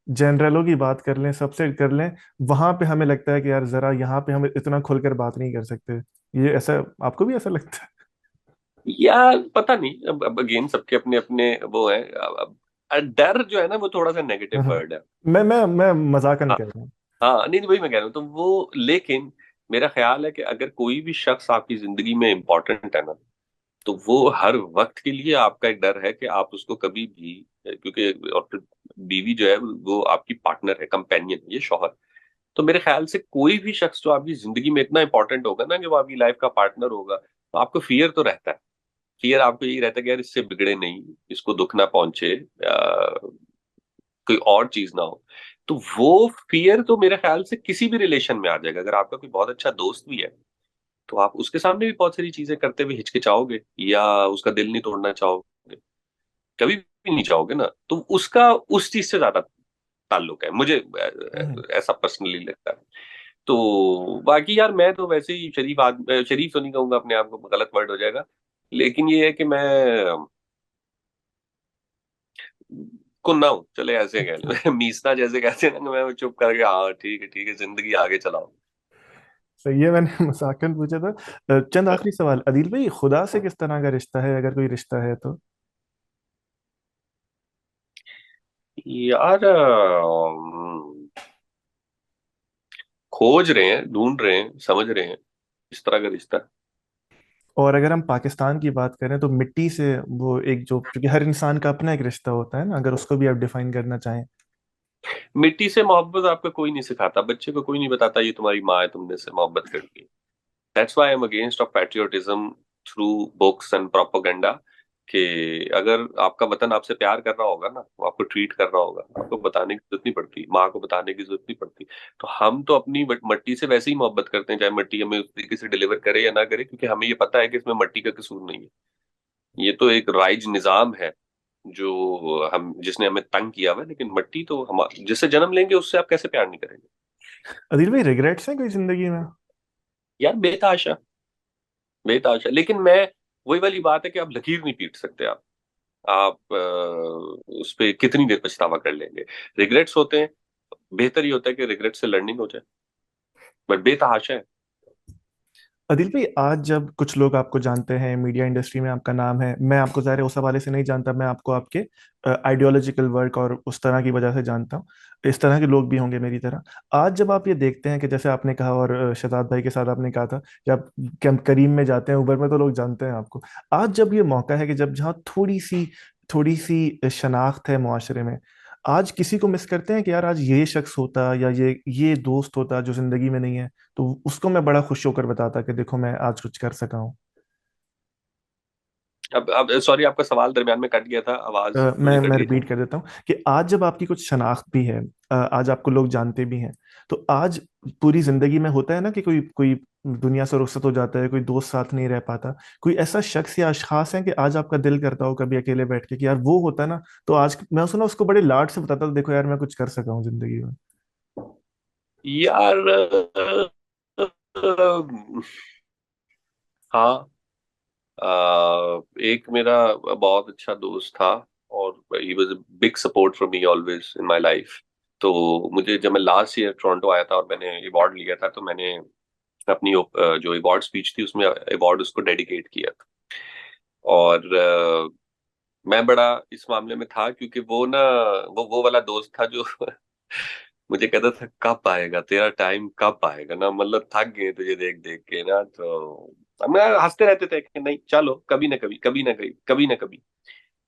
जनरलों की बात कर लें, सबसे कर लें, वहां पे हमें लगता है कि यार जरा यहाँ पे हम इतना खुलकर बात नहीं कर सकते। ये ऐसा आपको भी ऐसा लगता है? यार पता नहीं, अब अगेन सबके अपने अपने वो है। डर जो है ना, वो थोड़ा सा नेगेटिव हाँ। वर्ड है। मैं मजाकन हाँ, कह रहा हूँ। हाँ, नहीं वही मैं कह रहा हूँ, तो वो, लेकिन मेरा ख्याल है कि अगर कोई भी शख्स आपकी जिंदगी में इंपॉर्टेंट है ना, तो वो हर वक्त के लिए आपका एक डर है कि आप उसको कभी भी, क्योंकि और फिर बीवी जो है वो आपकी पार्टनर है, कंपेनियन, ये शौहर। तो मेरे ख्याल से कोई भी शख्स जो आपकी जिंदगी में इतना इंपॉर्टेंट होगा ना, कि वो आपकी लाइफ का पार्टनर होगा, तो आपको फियर तो रहता है। फियर आपको यही रहता है कि यार इससे बिगड़े नहीं, इसको दुख ना पहुंचे, कोई और चीज ना हो। तो वो फियर तो मेरे ख्याल से किसी भी रिलेशन में आ जाएगा। अगर आपका कोई बहुत अच्छा दोस्त भी है, तो आप उसके सामने भी बहुत सारी चीजें करते हुए हिचकिचाओगे, या उसका दिल नहीं तोड़ना चाहोगे, कभी भी नहीं चाहोगे ना। तो उसका उस चीज से ज्यादा ताल्लुक है, मुझे हम्म। ऐसा पर्सनली लगता है। तो बाकी यार, मैं तो वैसे ही शरीफ तो नहीं कहूंगा अपने आप को, गलत वर्ड हो जाएगा। लेकिन ये है कि मैं कुन्ना हूँ, चले ऐसे कह अच्छा। लो। मीसना जैसे कहते हैं ना, मैं चुप करके, हाँ ठीक है ठीक है, जिंदगी आगे चलाओ। सही है, मैंने मजाकन पूछा था। चंद आखिरी सवाल, अदील भाई, खुदा से किस तरह का रिश्ता है, अगर कोई रिश्ता है तो? यार, खोज रहे हैं, ढूंढ रहे हैं, समझ रहे हैं इस तरह का रिश्ता। और अगर हम पाकिस्तान की बात करें, तो मिट्टी से वो एक जो, क्योंकि हर इंसान का अपना एक रिश्ता होता है ना, अगर उसको भी आप डिफाइन करना चाहें। मिट्टी से मोहब्बत आपको कोई नहीं सिखाता, बच्चे को कोई नहीं बताता ये तुम्हारी माँ है, तुमने से मोहब्बत करनी है। That's why I am against of patriotism through books and propaganda, कि अगर आपका वतन आपसे प्यार कर रहा होगा ना, वो आपको ट्रीट कर रहा होगा, आपको बताने की जरूरत नहीं पड़ती, माँ को बताने की जरूरत नहीं पड़ती। तो हम तो अपनी मट्टी से वैसे ही मोहब्बत करते हैं, चाहे मट्टी हमें उस तरीके से डिलीवर करे या ना करे, क्योंकि हमें ये पता है कि इसमें मट्टी का कसूर नहीं है। ये तो एक राइज निजाम है जो हम जिसने हमें तंग किया हुआ है, लेकिन मट्टी तो हम जिससे जन्म लेंगे उससे आप कैसे प्यार नहीं करेंगे? अदिल भाई, रिग्रेट्स हैं कोई जिंदगी में? यार बेतहाशा, बेतहाशा। लेकिन मैं, वही वाली बात है कि आप लकीर नहीं पीट सकते। आप उस पे कितनी देर पछतावा कर लेंगे? रिग्रेट्स होते हैं, बेहतर ही होता है कि रिग्रेट से लर्निंग हो जाए, बट बेतहाशा है। अदिल भाई, आज जब कुछ लोग आपको जानते हैं, मीडिया इंडस्ट्री में आपका नाम है, मैं आपको ज़ाहिर है उस हवाले से नहीं जानता, मैं आपको आपके आइडियोलॉजिकल वर्क और उस तरह की वजह से जानता हूँ। इस तरह के लोग भी होंगे मेरी तरह। आज जब आप ये देखते हैं कि जैसे आपने कहा, और शहजाद भाई के साथ आपने कहा था कि आप कैंप करीम में जाते हैं, उबर में, तो लोग जानते हैं आपको। आज जब ये मौका है कि जब जहाँ थोड़ी सी शनाख्त है मुआशरे में, आज किसी को मिस करते हैं कि यार आज ये शख्स होता, या ये दोस्त होता जो जिंदगी में नहीं है, तो उसको मैं बड़ा खुश होकर बताता कि देखो मैं आज कुछ कर सका हूँ। अब सॉरी, आपका सवाल दरमियान में कट गया था, आवाज थोड़ी मैं कट गई थी। रिपीट कर देता हूँ कि आज जब आपकी कुछ शनाख्त भी है, आज आपको लोग जानते भी हैं, तो आज पूरी जिंदगी में होता है ना कि कोई कोई दुनिया से रुखसत हो जाता है, कोई दोस्त साथ नहीं रह पाता, कोई ऐसा शख्स या अशखास है कि आज आपका दिल करता हो कभी अकेले बैठ के कि यार वो होता ना, तो आज मैं उसको ना उसको बड़े लाड से बताता, तो देखो यार मैं कुछ कर सका हूँ जिंदगी में। यार हाँ, एक मेरा बहुत अच्छा दोस्त था, और he was a big support for me always in my life. तो मुझे, जब मैं लास्ट ईयर टोरंटो आया था और मैंने अवार्ड लिया था, तो मैंने अपनी जो अवार्ड स्पीच थी उसमें अवार्ड उसको डेडिकेट किया था। और मैं बड़ा इस मामले में था, क्योंकि वो ना, वो वाला दोस्त था जो मुझे कहता था कब आएगा तेरा टाइम, कब आएगा ना, मतलब थक गए तुझे देख देख के ना। तो हम हंसते रहते थे कि नहीं चलो, कभी ना कभी, कभी ना कभी, कभी ना कभी।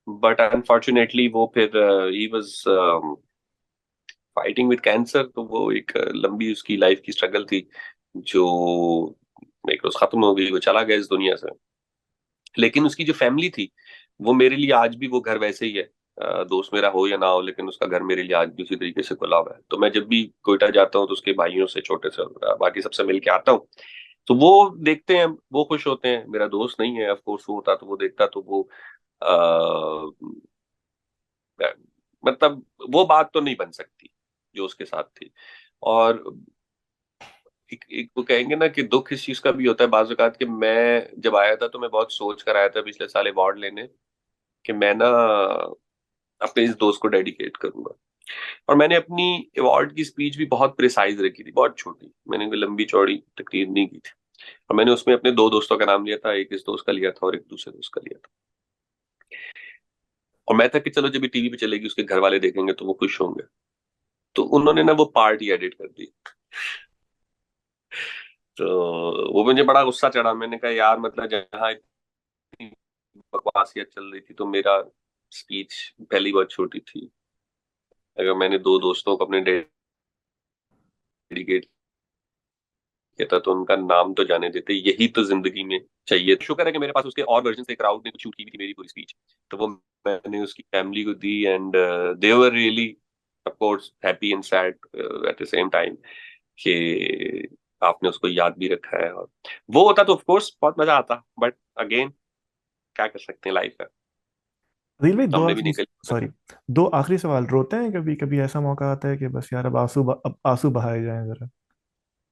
बट अनफॉर्चुनेटली वो फिर he was fighting with cancer, तो वो एक लंबी उसकी लाइफ की स्ट्रगल थी, जो एक रोज खत्म हो गई, वो चला गया इस दुनिया से। लेकिन उसकी जो फैमिली थी, वो मेरे लिए आज भी वो घर वैसे ही है। दोस्त मेरा हो या ना हो, लेकिन उसका घर मेरे लिए आज भी उसी तरीके से खुला हुआ है। तो मैं जब भी कोयटा जाता हूँ तो उसके भाइयों से, छोटे से बाकी सबसे मिल के आता हूँ। तो वो देखते हैं, वो खुश होते हैं। मेरा दोस्त नहीं है, ऑफ कोर्स, वो होता तो वो देखता, तो वो मतलब वो बात तो नहीं बन सकती जो उसके साथ थी। और एक वो कहेंगे ना कि दुख इस चीज का भी होता है बाज़ औक़ात, कि मैं जब आया था तो मैं बहुत सोच कर आया था पिछले साल अवार्ड लेने, कि मैं ना अपने इस दोस्त को डेडिकेट करूंगा। और मैंने अपनी अवार्ड की स्पीच भी बहुत प्रिसाइज रखी थी, बहुत छोटी, मैंने कोई लंबी चौड़ी तकरीर नहीं की थी। और मैंने उसमें अपने दो दोस्तों का नाम लिया था, एक इस दोस्त का लिया था और एक दूसरे दोस्त का लिया था। और मैं था कि चलो जब ये टीवी पे चलेगी उसके घर वाले देखेंगे तो वो खुश होंगे। तो उन्होंने ना वो पार्ट ही एडिट कर दी। तो वो मुझे बड़ा गुस्सा चढ़ा। मैंने कहा यार, मतलब जहाँ इतनी बकवासियत चल रही थी, तो मेरा स्पीच पहली बहुत छोटी थी। अगर मैंने दो दोस्तों को अपने डेडिकेट किया था, तो उनका नाम तो जाने देते, यही तो जिंदगी में चाहिए। शुक्र है कि मेरे पास उसके और वर्जन से क्राउड ने कुछ शूट की भी थी मेरी पूरी स्पीच, तो वो मैंने उसकी फैमिली को दी, and they were really of course happy and sad at the same time, कि आपने उसको याद भी रखा है। और वो होता तो ऑफ कोर्स बहुत मजा आता, बट अगेन क्या कर सकते हैं, लाइफ है, अदिल भाई, तो हमने भी निकल। दो आखिरी सवाल। रोते हैं कभी कभी? ऐसा मौका आता है कि बस यार अब आंसू बहाए जाएं जरा?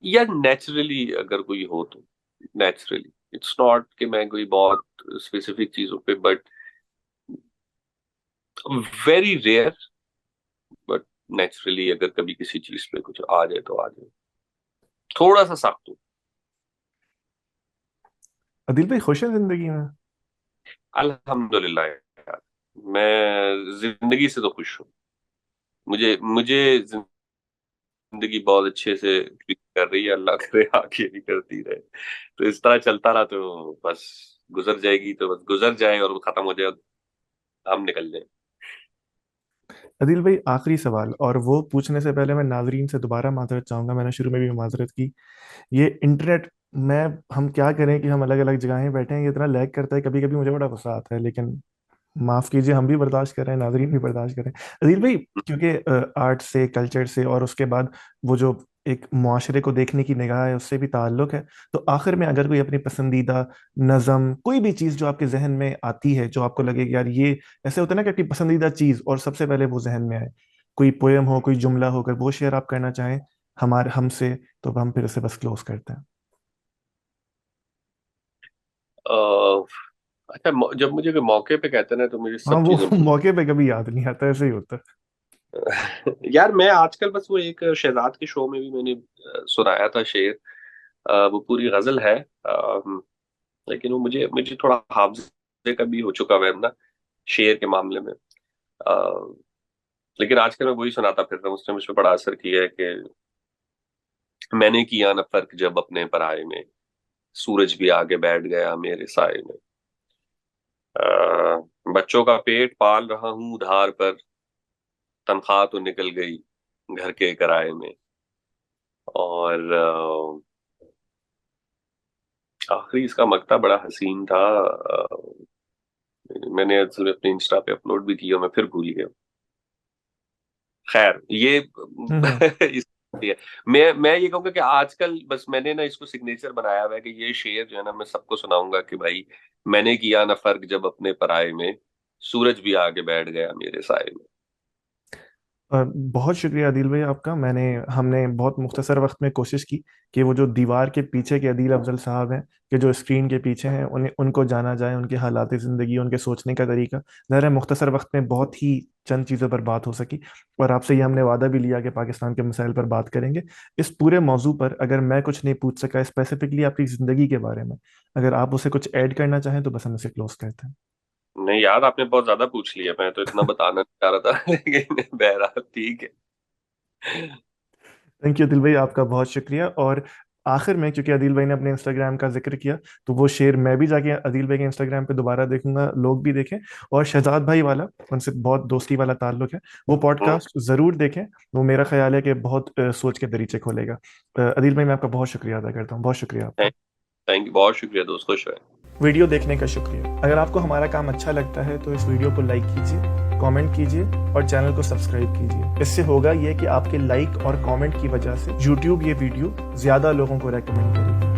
यार नेचुरली अगर कोई हो तो, नेचुरली, इट्स नॉट कि मैं कोई बहुत स्पेसिफिक चीजों पे, but very rare, but naturally अगर कभी किसी चीज पे कुछ आ जाए तो आ जाए, थोड़ा सा सख्त हूँ। अदिल भाई, खुश है जिंदगी में? अल्हम्दुलिल्लाह यार, मैं जिंदगी से तो खुश हूँ। मुझे मुझे जिंदगी बहुत अच्छे से ट्रीट कर रही है, अल्लाह करे आगे भी करती रहे। तो इस तरह चलता रहा तो बस गुजर जाएगी, तो बस गुजर जाए और वो खत्म हो जाए, हम निकल जाए। अदिल भाई, आखिरी सवाल, और वो पूछने से पहले मैं नाजरीन से दोबारा माजरत चाहूंगा, मैंने शुरू में भी माजरत की। ये इंटरनेट मैं हम क्या करें कि हम अलग अलग जगहें बैठे हैं, ये इतना लैग करता है, कभी कभी मुझे बड़ा गुस्सा आता है, लेकिन माफ कीजिए, हम भी बर्दाश्त कर रहे हैं, नाजरीन भी बर्दाश्त करें। अदील भाई, क्योंकि आर्ट से, कल्चर से, और उसके बाद वो जो एक मुआशरे को देखने की निगाह है, उससे भी ताल्लुक है। तो आखिर में अगर कोई अपनी पसंदीदा नज़म, कोई भी चीज़ जो आपके जहन में आती है, जो आपको लगे कि यार ये, ऐसे होता है ना कि आपकी पसंदीदा चीज़ और सबसे पहले वो जहन में आए, कोई पोयम हो, कोई जुमला हो, अगर वो शेयर आप करना चाहें हमारे हमसे, तो हम फिर उसे बस क्लोज करते हैं। अ, अच्छा, जब मुझे कोई मौके पे कहते हैं ना तो मुझे हाँ, सब वो चीजें भूल मौके पे कभी याद नहीं आता, ऐसे ही होता है। यार मैं आजकल बस वो एक शहजाद के शो में भी मैंने सुनाया था शेर। वो पूरी गजल है। लेकिन वो मुझे मुझे थोड़ा हाफजे का भी हो चुका है ना, शेर के मामले में। अ, लेकिन आजकल मैं वही सुनाता फिर रहा हूँ, उसने मुझ पर बड़ा असर किया है कि मैंने किया न फर्क जब अपने पराये में, सूरज भी आगे बैठ गया मेरे साए में। बच्चों का पेट पाल रहा हूँ उधार पर, तनख्वाह तो निकल गई घर के किराए में। और आखिरी इसका मकता बड़ा हसीन था। मैंने असल में अपने इंस्टा पे अपलोड भी किया, मैं फिर भूल गया। खैर ये हम्म। इस है। मैं ये कहूंगा कि आजकल बस मैंने ना इसको सिग्नेचर बनाया हुआ है कि ये शेर जो है ना मैं सबको सुनाऊंगा कि भाई मैंने किया ना फर्क जब अपने पराये में, सूरज भी आगे बैठ गया मेरे साए में। बहुत शुक्रिया अदील भाई आपका। हमने बहुत मुख्तसर वक्त में कोशिश की कि वो जो दीवार के पीछे के अदील अफजल साहब हैं, कि जो स्क्रीन के पीछे हैं, उन्हें उनको जाना जाए, उनके हालात ज़िंदगी, उनके सोचने का तरीका। ज़रा मुख्तसर वक्त में बहुत ही चंद चीज़ों पर बात हो सकी, और आपसे ये हमने वादा भी लिया कि पाकिस्तान के मसाइल पर बात करेंगे। इस पूरे मौजू पर अगर मैं कुछ नहीं पूछ सका स्पेसिफिकली आपकी ज़िंदगी के बारे में, अगर आप उसे कुछ ऐड करना चाहें तो बस हम इसे क्लोज करते हैं। नहीं यार, आपने बहुत ज्यादा पूछ लिया, मैं तो इतना बताना नहीं चाह रहा था लेकिन बहरहाल ठीक है। थैंक यू अदिल भाई, आपका बहुत शुक्रिया। और आखिर में, क्योंकि अदिल भाई ने अपने इंस्टाग्राम का जिक्र किया, तो वो शेर मैं भी जाके अदिल भाई के इंस्टाग्राम पे दोबारा देखूंगा, लोग भी देखें। और शहजाद भाई वाला, उनसे बहुत दोस्ती वाला ताल्लुक है, वो पॉडकास्ट जरूर देखें। वो मेरा ख्याल है कि बहुत सोच के दरीचे खोलेगा। अदिल भाई, मैं आपका बहुत शुक्रिया अदा करता हूँ, बहुत शुक्रिया आपका। थैंक यू, बहुत शुक्रिया दोस्त, खुश रहे। वीडियो देखने का शुक्रिया। अगर आपको हमारा काम अच्छा लगता है तो इस वीडियो को लाइक कीजिए, कमेंट कीजिए, और चैनल को सब्सक्राइब कीजिए। इससे होगा ये कि आपके लाइक और कमेंट की वजह से YouTube ये वीडियो ज्यादा लोगों को रेकमेंड करेगी।